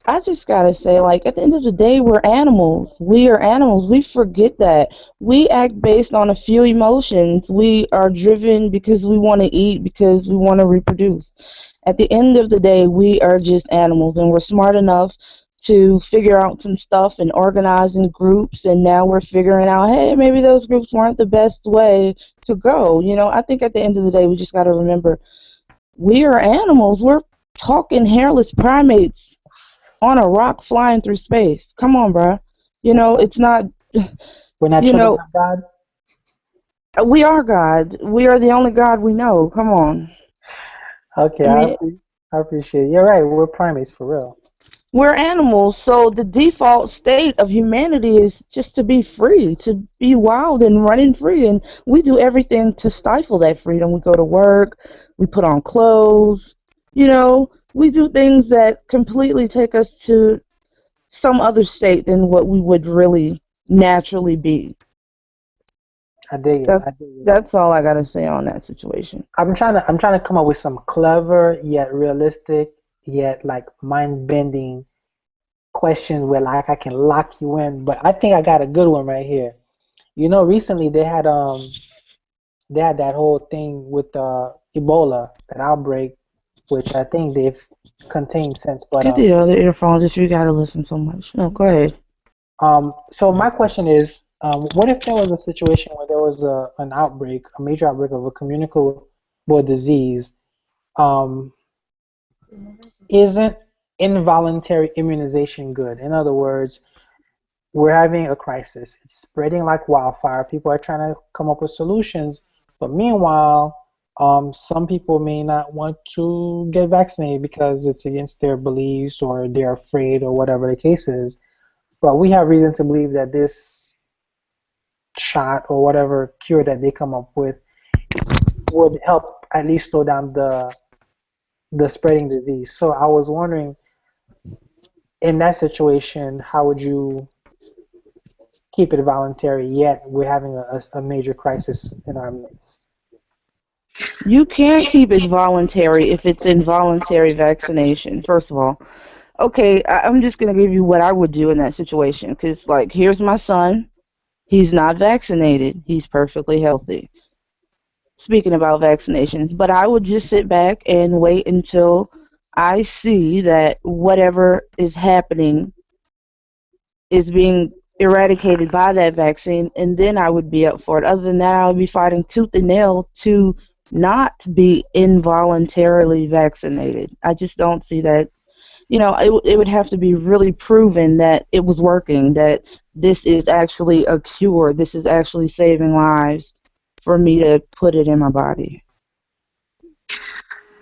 I just gotta say, like, at the end of the day, we're animals. We are animals. We forget that. We act based on a few emotions. We are driven because we want to eat, because we want to reproduce. At the end of the day, we are just animals, and we're smart enough to figure out some stuff and organize in groups, and now we're figuring out, hey, maybe those groups weren't the best way to go. You know, I think at the end of the day, we just gotta remember, we are animals. We're talking hairless primates on a rock flying through space. Come on, bruh. You know, it's not, We're not you children know, of God. we are God. We are the only God we know. Come on. Okay, I mean, I appreciate it. You're right. We're primates for real. we're animals, so the default state of humanity is just to be free, to be wild and running free. And we do everything to stifle that freedom. We go to work, we put on clothes, you know, we do things that completely take us to some other state than what we would really naturally be. I dig it. That's I dig it. that's all I gotta say on that situation. I'm trying to come up with some clever yet realistic yet like mind bending questions where like I can lock you in. But I think I got a good one right here. You know, recently they had that whole thing with Ebola, that outbreak, which I think they've contained since. But Get the other earphones if you gotta listen so much. No, go ahead. so my question is, what if there was a situation where there was an outbreak, a major outbreak of a communicable disease? Um, isn't involuntary immunization good? In other words, we're having a crisis. It's spreading like wildfire. People are trying to come up with solutions, but meanwhile, some people may not want to get vaccinated because it's against their beliefs or they're afraid or whatever the case is. But we have reason to believe that this shot or whatever cure that they come up with would help at least slow down the spreading disease. So I was wondering, in that situation, how would you keep it voluntary yet we're having a major crisis in our midst? You can't keep it voluntary if it's involuntary vaccination, first of all. Okay, I'm just gonna give you what I would do in that situation. Cause like, here's my son. He's not vaccinated. He's perfectly healthy. Speaking about vaccinations, but I would just sit back and wait until I see that whatever is happening is being eradicated by that vaccine, and then I would be up for it. Other than that, I would be fighting tooth and nail to not be involuntarily vaccinated. I just don't see that. You know, it would have to be really proven that it was working, that this is actually a cure, this is actually saving lives for me to put it in my body.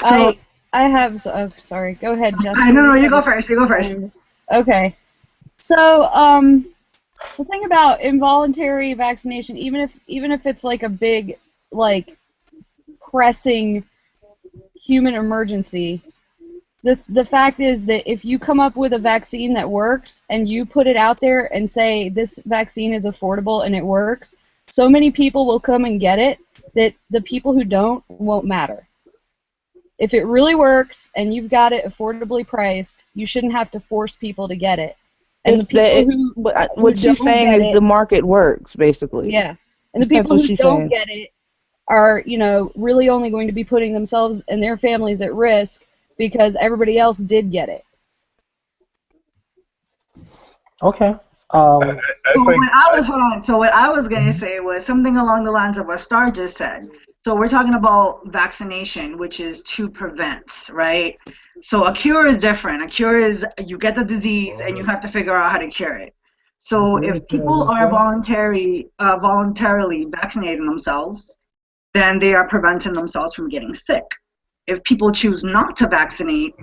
So I have. Sorry. Go ahead, I Jessica. no, you go first. You go first. Okay. So the thing about involuntary vaccination, even if it's like a big, like, pressing human emergency, the fact is that if you come up with a vaccine that works and you put it out there and say this vaccine is affordable and it works, so many people will come and get it that the people who don't won't matter. If it really works and you've got it affordably priced, you shouldn't have to force people to get it. And the If people that, who what she's don't saying get is it, the market works, basically. yeah. And the That's people what who she's don't saying. get it are, really only going to be putting themselves and their families at risk because everybody else did get it. Okay. I So think what I was hold on. So what I was gonna say was something along the lines of what Star just said. So we're talking about vaccination, which is to prevent, right? So a cure is different. A cure is you get the disease and you have to figure out how to cure it. So if people are voluntarily vaccinating themselves, then they are preventing themselves from getting sick. If people choose not to vaccinate,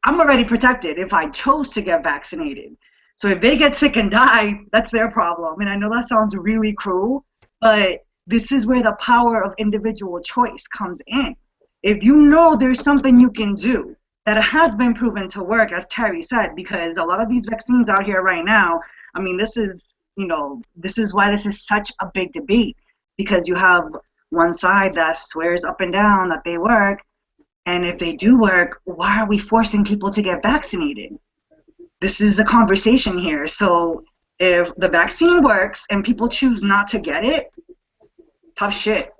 I'm already protected if I chose to get vaccinated. So if they get sick and die, that's their problem. And I know that sounds really cruel, but this is where the power of individual choice comes in. If you know there's something you can do that has been proven to work, as Terry said, because a lot of these vaccines out here right now, I mean, this is, you know, this is why this is such a big debate, because you have one side that swears up and down that they work, and if they do work, why are we forcing people to get vaccinated? This is a conversation here. So if the vaccine works and people choose not to get it, tough shit.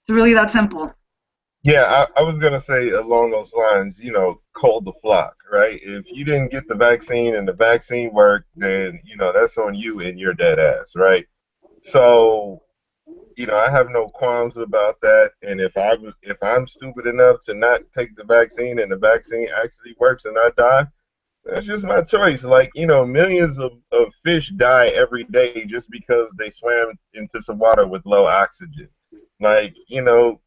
It's really that simple. Yeah, I was gonna say along those lines, you know, cold the flock, right? If you didn't get the vaccine and the vaccine worked, then you know that's on you and your dead ass, right? So, you know, I have no qualms about that. And if I'm stupid enough to not take the vaccine and the vaccine actually works and I die, that's just my choice. Like, you know, millions of fish die every day just because they swam into some water with low oxygen. Like, you know,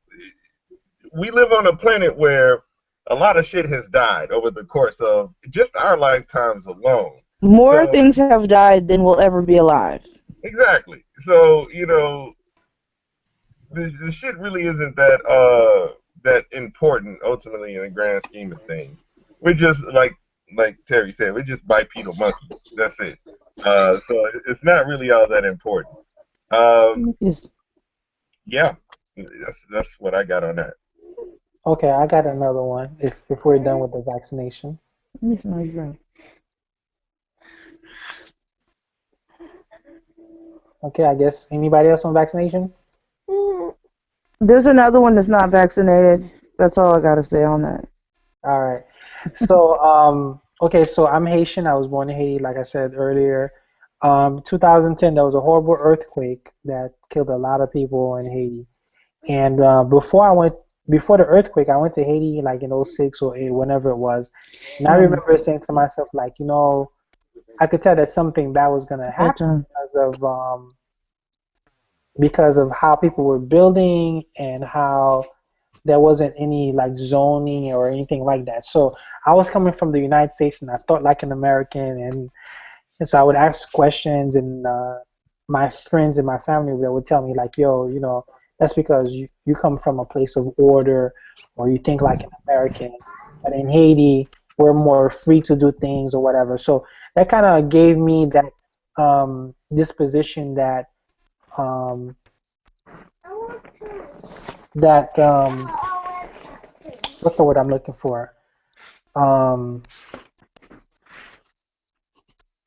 we live on a planet where a lot of shit has died over the course of just our lifetimes alone. More So, things have died than will ever be alive. exactly. So, you know, the shit really isn't that important ultimately in the grand scheme of things. We're just like Terry said, we're just bipedal monkeys. That's it. So it's not really all that important. Um, Just, yeah, that's what I got on that. Okay, I got another one. If we're done with the vaccination. let me smell your drink. Okay, I guess anybody else on vaccination? There's another one that's not vaccinated. That's all I gotta say on that. All right. So, okay, so I'm Haitian. I was born in Haiti, like I said earlier. 2010, there was a horrible earthquake that killed a lot of people in Haiti. And before the earthquake, I went to Haiti like in '06 or 08, whenever it was. And I remember saying to myself, like, you know, I could tell that something bad was gonna That happen time. because of how people were building and how there wasn't any like zoning or anything like that. So I was coming from the United States and I thought like an American, and so I would ask questions, and my friends and my family that would tell me like, yo, you know, that's because you come from a place of order or you think like an American. But in Haiti, we're more free to do things or whatever. So that kind of gave me that disposition um, that what's the word I'm looking for? Um,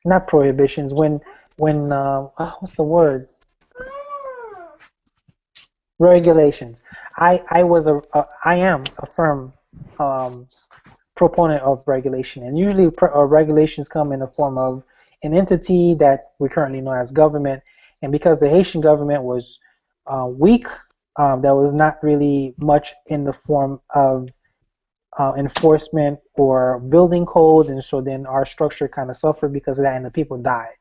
Not prohibitions. What's the word? Regulations. I am a firm um, proponent of regulation, and usually regulations come in the form of an entity that we currently know as government. And because the Haitian government was weak, there was not really much in the form of enforcement or building code, and so then our structure kind of suffered because of that, and the people died.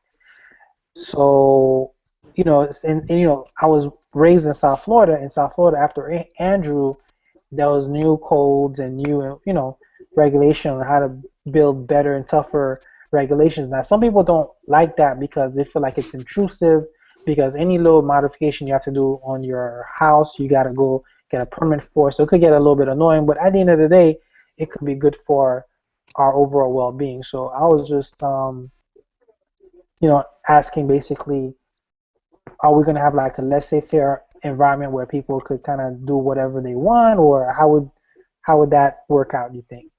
So, you know, and you know, I was raised in South Florida. In South Florida, after Andrew, there was new codes and new, you know, regulation on how to build better and tougher regulations. Now, some people don't like that because they feel like it's intrusive. Because any little modification you have to do on your house, you got to go get a permit for. So it could get a little bit annoying. But at the end of the day, it could be good for our overall well-being. So I was just, you know, asking basically, are we going to have like a laissez-faire environment where people could kind of do whatever they want, or how would that work out, you think?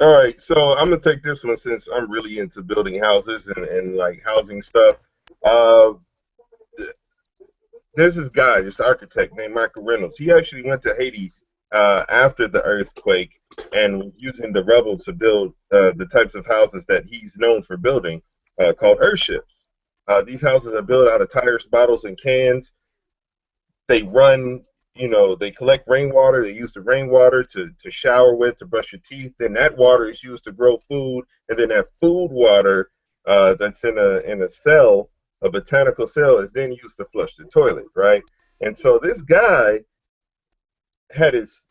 All right, so I'm gonna take this one since I'm really into building houses and like housing stuff. Uh, there's this guy, this architect named Michael Reynolds. He actually went to Haiti after the earthquake and was using the rubble to build the types of houses that he's known for building, called earthships. These houses are built out of tires, bottles, and cans. They run, you know, they collect rainwater. They use the rainwater to shower with, to brush your teeth. Then that water is used to grow food, and then that food water that's in a cell, a botanical cell, is then used to flush the toilet, right? And so this guy had his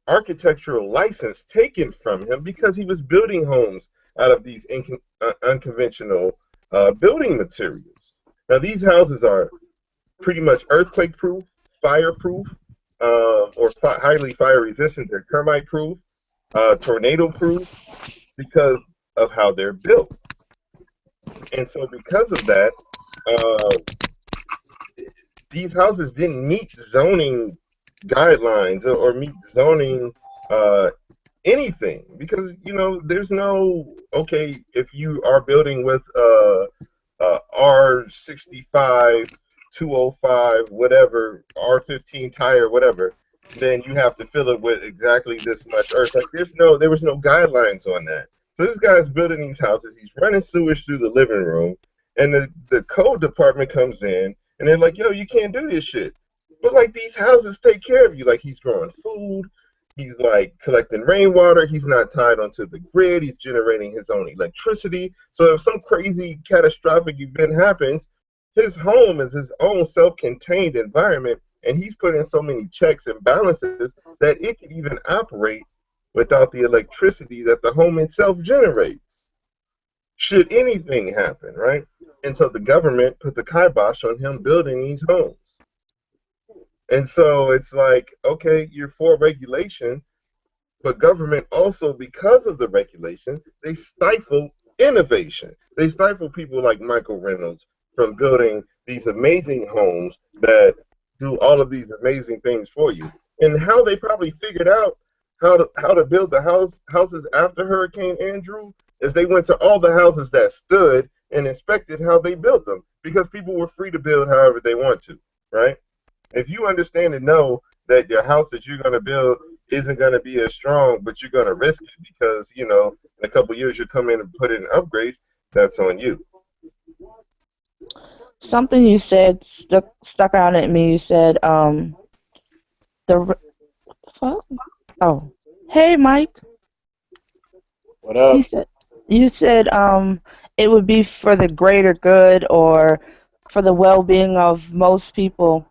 architectural license taken from him because he was building homes out of these unconventional building materials. Now, these houses are pretty much earthquake-proof, fire-proof, or highly fire-resistant. They're termite-proof, tornado-proof, because of how they're built. And so because of that, these houses didn't meet zoning guidelines or meet zoning anything, because there's no, okay, if you are building with R65 205 whatever, R15 tire, whatever, then you have to fill it with exactly this much earth. Like there was no guidelines on that. So this guy's building these houses, he's running sewage through the living room, and the code department comes in and they're like, yo, you can't do this shit. But like, these houses take care of you. Like, he's growing food, he's like collecting rainwater, he's not tied onto the grid, he's generating his own electricity. So if some crazy catastrophic event happens, his home is his own self-contained environment, and he's put in so many checks and balances that it can even operate without the electricity that the home itself generates, should anything happen, right? And so the government put the kibosh on him building these homes. And so it's like, okay, you're for regulation, but government also, because of the regulation, they stifle innovation. They stifle people like Michael Reynolds from building these amazing homes that do all of these amazing things for you. And how they probably figured out how to build the houses after Hurricane Andrew is they went to all the houses that stood and inspected how they built them, because people were free to build however they want to, right? If you understand and know that your house that you're going to build isn't going to be as strong, but you're going to risk it because, in a couple of years you'll come in and put in upgrades, that's on you. Something you said stuck out at me. You said, what the fuck? Oh, hey, Mike. What up? You said it would be for the greater good or for the well-being of most people.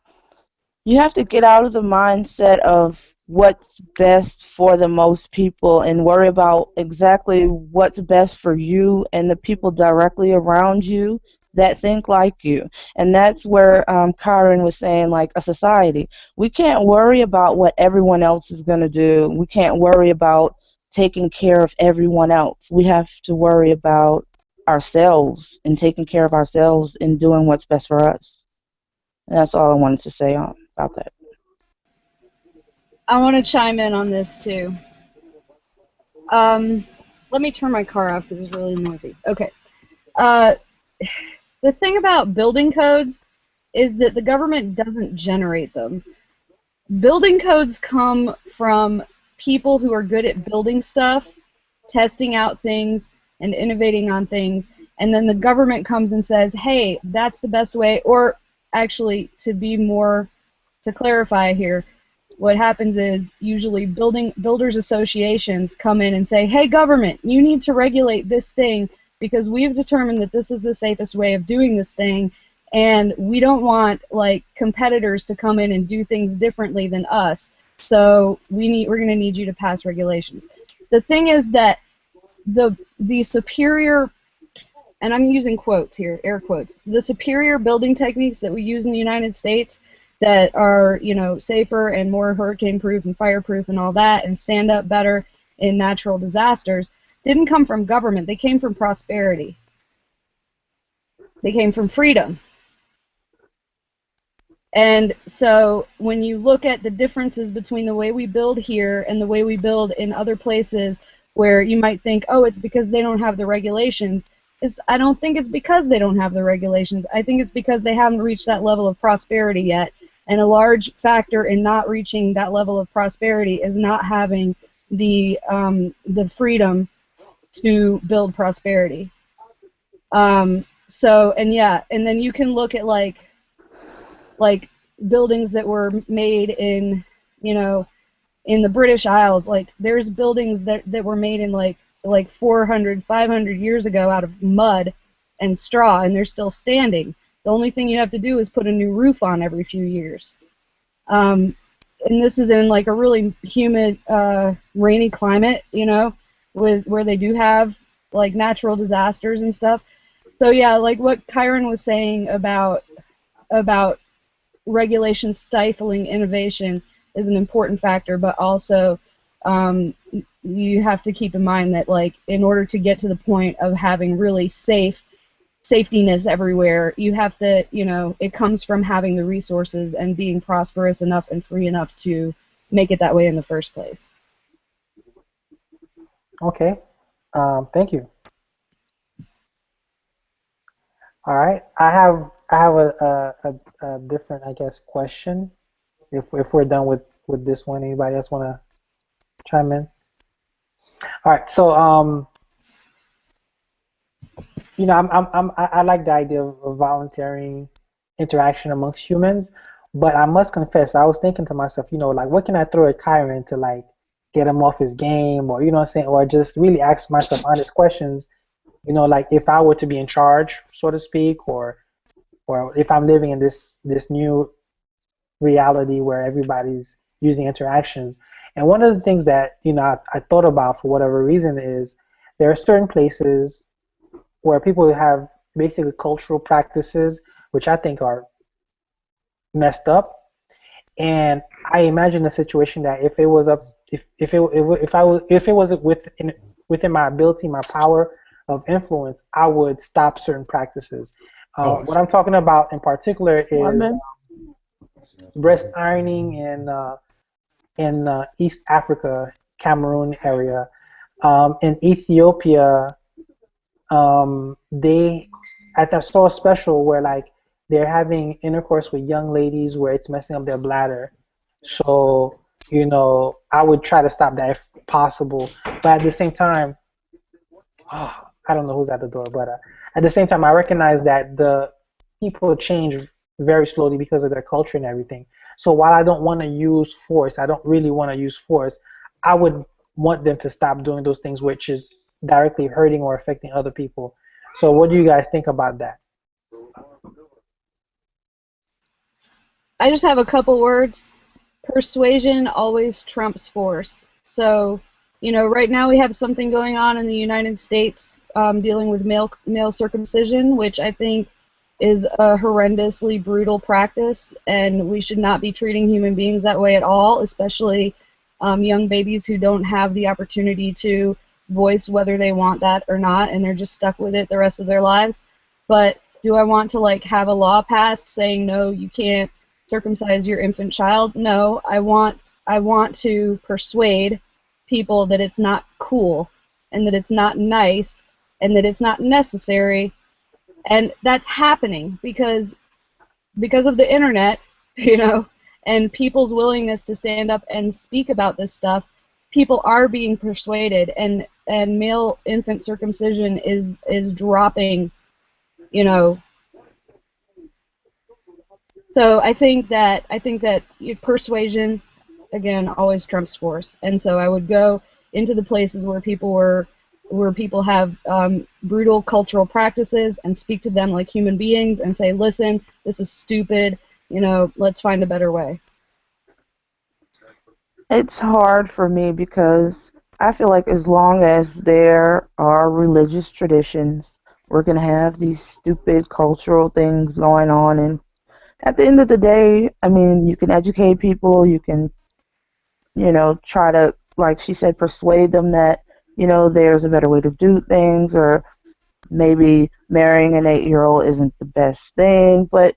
You have to get out of the mindset of what's best for the most people and worry about exactly what's best for you and the people directly around you that think like you. And that's where Kieran was saying, like, a society. We can't worry about what everyone else is going to do. We can't worry about taking care of everyone else. We have to worry about ourselves and taking care of ourselves and doing what's best for us. And that's all I wanted to say about that. I want to chime in on this too. Let me turn my car off because it's really noisy. Okay. The thing about building codes is that the government doesn't generate them. Building codes come from people who are good at building stuff, testing out things, and innovating on things, and then the government comes and says, hey, that's the best way. Or actually, to clarify here, what happens is usually builders associations come in and say, hey, government, you need to regulate this thing because we've determined that this is the safest way of doing this thing, and we don't want like competitors to come in and do things differently than us. So we're going to need you to pass regulations. The thing is that the superior, and I'm using quotes here, air quotes, the superior building techniques that we use in the United States that are, safer and more hurricane-proof and fire-proof and all that, and stand up better in natural disasters, didn't come from government. They came from prosperity. They came from freedom. And so when you look at the differences between the way we build here and the way we build in other places where you might think, oh, it's because they don't have the regulations, I don't think it's because they don't have the regulations. I think it's because they haven't reached that level of prosperity yet. And a large factor in not reaching that level of prosperity is not having the freedom to build prosperity. And then you can look at like buildings that were made in, in the British Isles. Like there's buildings that were made in like 400, 500 years ago out of mud and straw, and they're still standing. The only thing you have to do is put a new roof on every few years. And this is in like a really humid, rainy climate, where they do have like natural disasters and stuff. So yeah, like what Kieran was saying about regulation stifling innovation is an important factor, but also you have to keep in mind that, like, in order to get to the point of having really safetiness everywhere, you have to, it comes from having the resources and being prosperous enough and free enough to make it that way in the first place. Okay. Thank you. All right. I have a different, I guess, question. If we're done with this one, anybody else want to chime in? All right. So I like the idea of volunteering interaction amongst humans, but I must confess, I was thinking to myself, like, what can I throw at Kyron to, like, get him off his game, or what I'm saying, or just really ask myself honest questions, like if I were to be in charge, so to speak, or if I'm living in this new reality where everybody's using interactions. And one of the things that I thought about for whatever reason is there are certain places where people have basically cultural practices which I think are messed up. And I imagine a situation that if it was up, if it was within my ability, my power of influence, I would stop certain practices. What I'm talking about in particular is breast ironing in East Africa, Cameroon area. In Ethiopia, I saw a special where, like, they're having intercourse with young ladies where it's messing up their bladder. So, I would try to stop that if possible. But at the same time, I don't know who's at the door, but at the same time, I recognize that the people change very slowly because of their culture and everything. So while I don't want to use force, I don't really want to use force, I would want them to stop doing those things which is directly hurting or affecting other people. So what do you guys think about that? I just have a couple words. Persuasion always trumps force. So, right now we have something going on in the United States dealing with male circumcision, which I think is a horrendously brutal practice, and we should not be treating human beings that way at all, especially young babies who don't have the opportunity to voice whether they want that or not, and they're just stuck with it the rest of their lives. But do I want to, like, have a law passed saying, no, you can't circumcise your infant child? No, I want to persuade people that it's not cool and that it's not nice and that it's not necessary. And that's happening because of the internet, and people's willingness to stand up and speak about this stuff. People are being persuaded, and male infant circumcision is dropping, So I think that persuasion, again, always trumps force. And so I would go into the places where people have brutal cultural practices and speak to them like human beings and say, listen, this is stupid, let's find a better way. It's hard for me because I feel like as long as there are religious traditions, we're going to have these stupid cultural things going on. And at the end of the day, I mean, you can educate people, you can, try to, like she said, persuade them that, there's a better way to do things, or maybe marrying an 8-year-old isn't the best thing, but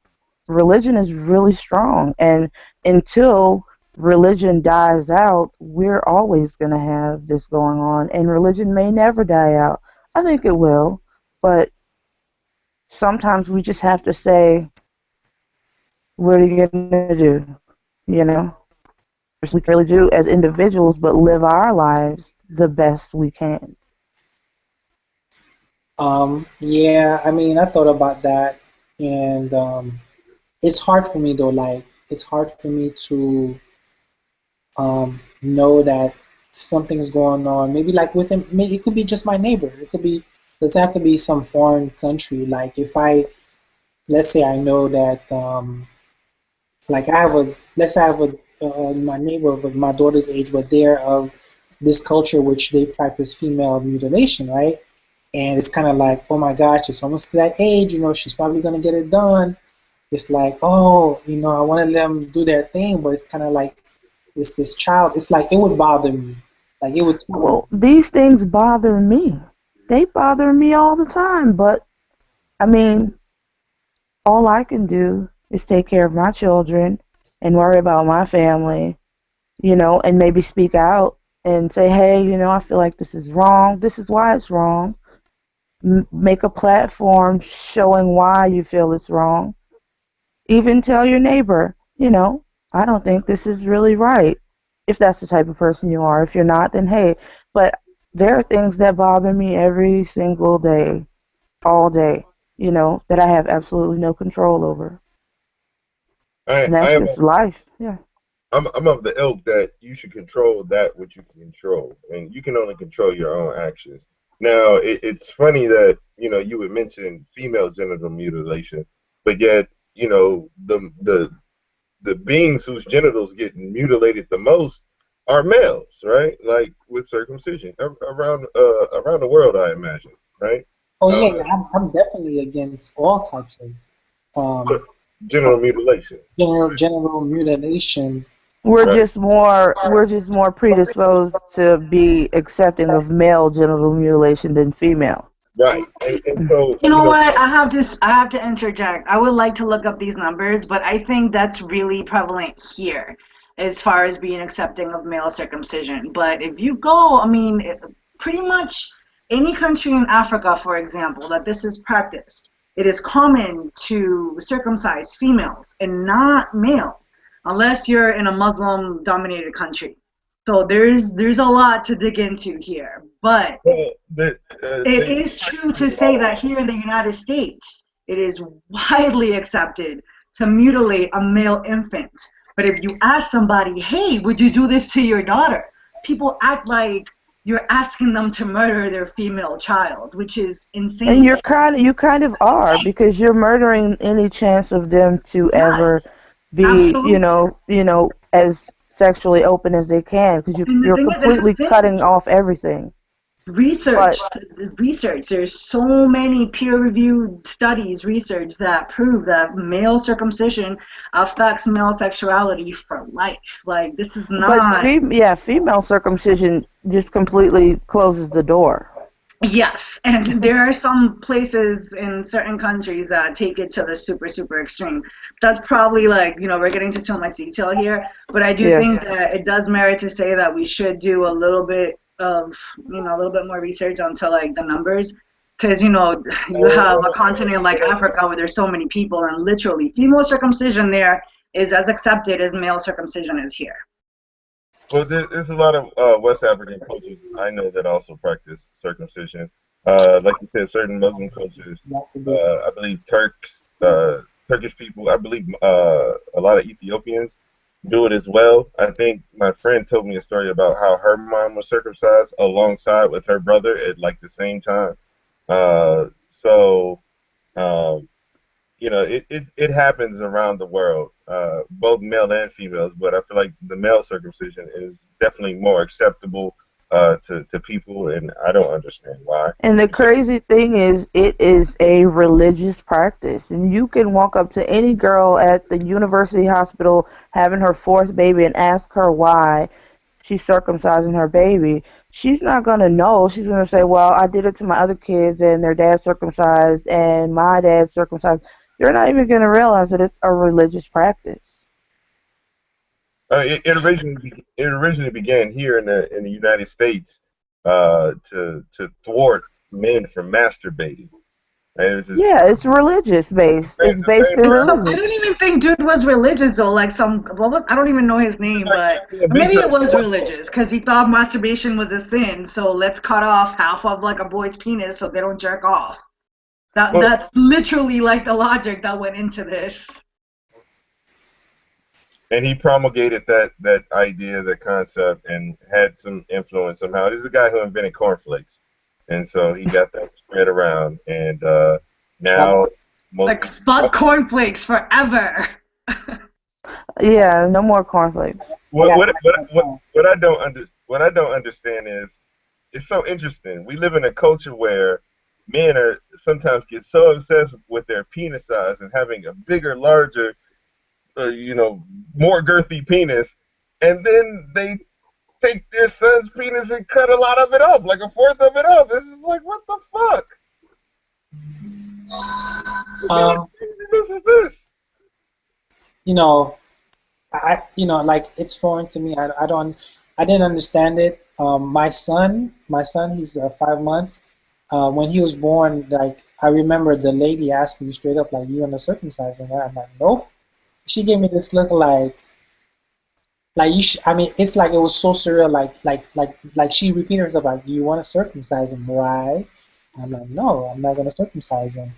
religion is really strong. And until religion dies out, we're always going to have this going on, and religion may never die out. I think it will, but sometimes we just have to say, what are you going to do? We can really do as individuals, but live our lives the best we can. Yeah, I mean, I thought about that, and it's hard for me though. Like, it's hard for me to know that something's going on. Maybe like within, maybe it could be just my neighbor. It could be, doesn't have to be some foreign country. Like if let's say I know that, like let's say I have my neighbor of my daughter's age, but they're of this culture which they practice female mutilation, right? and it's kind of like, oh my gosh, it's almost to that age, she's probably gonna get it done. It's like, oh, I want to let them do their thing, but it's kind of like this child. It's like it would bother me, like it would. Well, these things bother me. They bother me all the time, but I mean, all I can do is take care of my children and worry about my family, and maybe speak out and say, hey, I feel like this is wrong. This is why it's wrong. Make a platform showing why you feel it's wrong. Even tell your neighbor, I don't think this is really right. If that's the type of person you are. If you're not, then hey. But there are things that bother me every single day, all day, that I have absolutely no control over. I And that's am just life. Yeah. I'm of the ilk that you should control that which you can control, and you can only control your own actions. Now, it's funny that you would mention female genital mutilation, but yet the beings whose genitals get mutilated the most are males, right? Like with circumcision around the world, I imagine, right? Oh Uh, yeah, I'm definitely against all types of um, Genital mutilation, general mutilation. right? We're just more predisposed to be accepting of male genital mutilation than female. Right. And so, You know what? I have to interject. I would like to look up these numbers, but I think that's really prevalent here as far as being accepting of male circumcision. But if you go, I mean, pretty much any country in Africa, for example, that this is practiced, it is common to circumcise females and not males, unless you're in a Muslim-dominated country. So there's a lot to dig into here, but well, it is true to say that here in the United States, it is widely accepted to mutilate a male infant. But if you ask somebody, hey, would you do this to your daughter? People act like you're asking them to murder their female child, which is And insane. you kind of are because you're murdering any chance of them to Yes, ever be, absolutely. as sexually open as they can because And the you're thing is, it's a completely thing. cutting off everything. Research, But research. There's so many peer-reviewed studies, research that prove that male circumcision affects male sexuality for life. Like this is not. female circumcision just completely closes the door. Yes, and there are some places in certain countries that take it to the super, super extreme. That's probably like, we're getting to too much detail here, but I do Yeah. think that it does merit to say that we should do a little bit of, a little bit more research onto like the numbers. Because, you have a continent like Africa where there's so many people, and literally female circumcision there is as accepted as male circumcision is here. well, there's a lot of West African cultures I know that also practice circumcision. Like you said, certain Muslim cultures, I believe Turkish people, I believe a lot of Ethiopians do it as well. I think my friend told me a story about how her mom was circumcised alongside with her brother at like the same time. So um, it happens around the world, both male and females. But I feel like the male circumcision is definitely more acceptable to people, and I don't understand why. And the crazy thing is, it is a religious practice. And you can walk up to any girl at the university hospital having her fourth baby and ask her why she's circumcising her baby. She's not going to know. She's going to say, well, I did it to my other kids and their dad circumcised and my dad circumcised. They're not even going to realize that it's a religious practice. It originally began here in the United States to thwart men from masturbating. And it was this, Yeah, it's religious based. It's the based same in So I religion. don't even think dude was religious though. Like I don't even know his name, like but being beat maybe to it the was punch. religious because he thought masturbation was a sin. So let's cut off half of like a boy's penis so they don't jerk off. Well, That's literally like the logic that went into this. and he promulgated that idea, that concept, and had some influence somehow. He's the guy who invented cornflakes, and so he got that spread around, and now most. Like fuck cornflakes forever. Yeah, no more cornflakes. What I don't understand is it's so interesting. We live in a culture where men are sometimes get so obsessed with their penis size and having a bigger, larger, more girthy penis, and then they take their son's penis and cut a lot of it off, like a fourth of it off. This is like, what the fuck? This is this. Like it's foreign to me. I didn't understand it. My son, he's 5 months. When he was born, like I remember the lady asking me straight up, like, "You gonna circumcise him?" I'm like, "Nope." She gave me this look like you. I mean, it's like it was so surreal. Like she repeated herself, like, "Do you want to circumcise him, right?" And I'm like, "No, I'm not gonna circumcise him."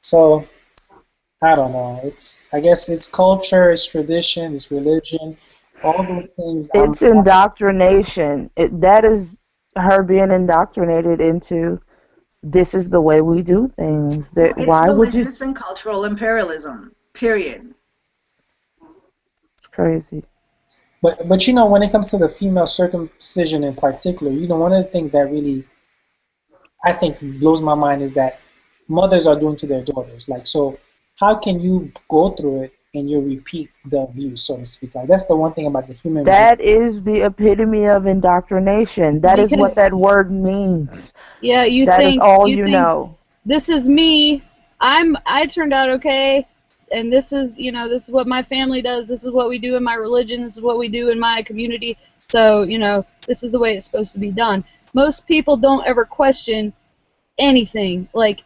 So I don't know. I guess it's culture, it's tradition, it's religion, all those things. It's indoctrination. That is her being indoctrinated into this is the way we do things. It's Why would you? religious and cultural imperialism. Period. It's crazy. But when it comes to the female circumcision in particular, one of the things that really I think blows my mind is that mothers are doing to their daughters. Like, so how can you go through it and you repeat the abuse, so to speak? Like, that's the one thing about the human being. That is the epitome of indoctrination. That is what that word means. Yeah, that is all you know. This is me. I turned out okay, and this is this is what my family does. This is what we do in my religion. This is what we do in my community. So this is the way it's supposed to be done. Most people don't ever question anything, like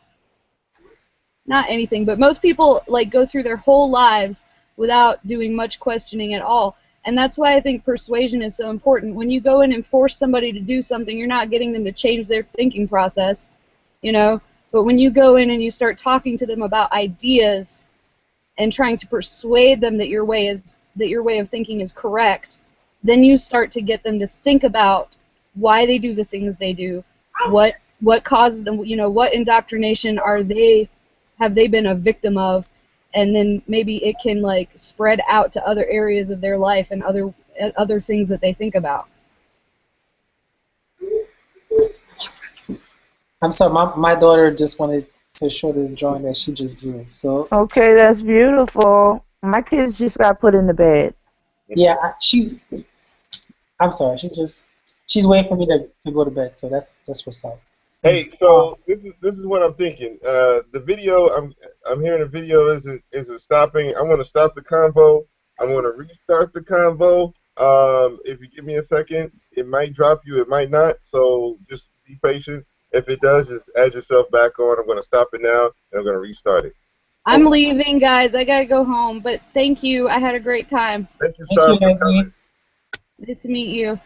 not anything, but most people like go through their whole lives without doing much questioning at all. And that's why I think persuasion is so important. When you go in and force somebody to do something, you're not getting them to change their thinking process, But when you go in and you start talking to them about ideas and trying to persuade them that your way of thinking is correct, then you start to get them to think about why they do the things they do, what causes them, what indoctrination have they been a victim of, and then maybe it can like spread out to other areas of their life and other things that they think about. I'm sorry, my daughter just wanted to show this drawing that she just drew. So okay, that's beautiful. My kids just got put in the bed. Yeah, I'm sorry. She's waiting for me to go to bed. So that's what's up. Hey, so this is what I'm thinking. The video I'm hearing the video isn't stopping. I want to stop the convo. I want to restart the convo. If you give me a second, it might drop you, it might not. So just be patient. If it does, just add yourself back on. I'm going to stop it now, and I'm going to restart it. I'm leaving, guys. I gotta go home. But thank you. I had a great time. Thank you, Star, for coming. Nice to meet you.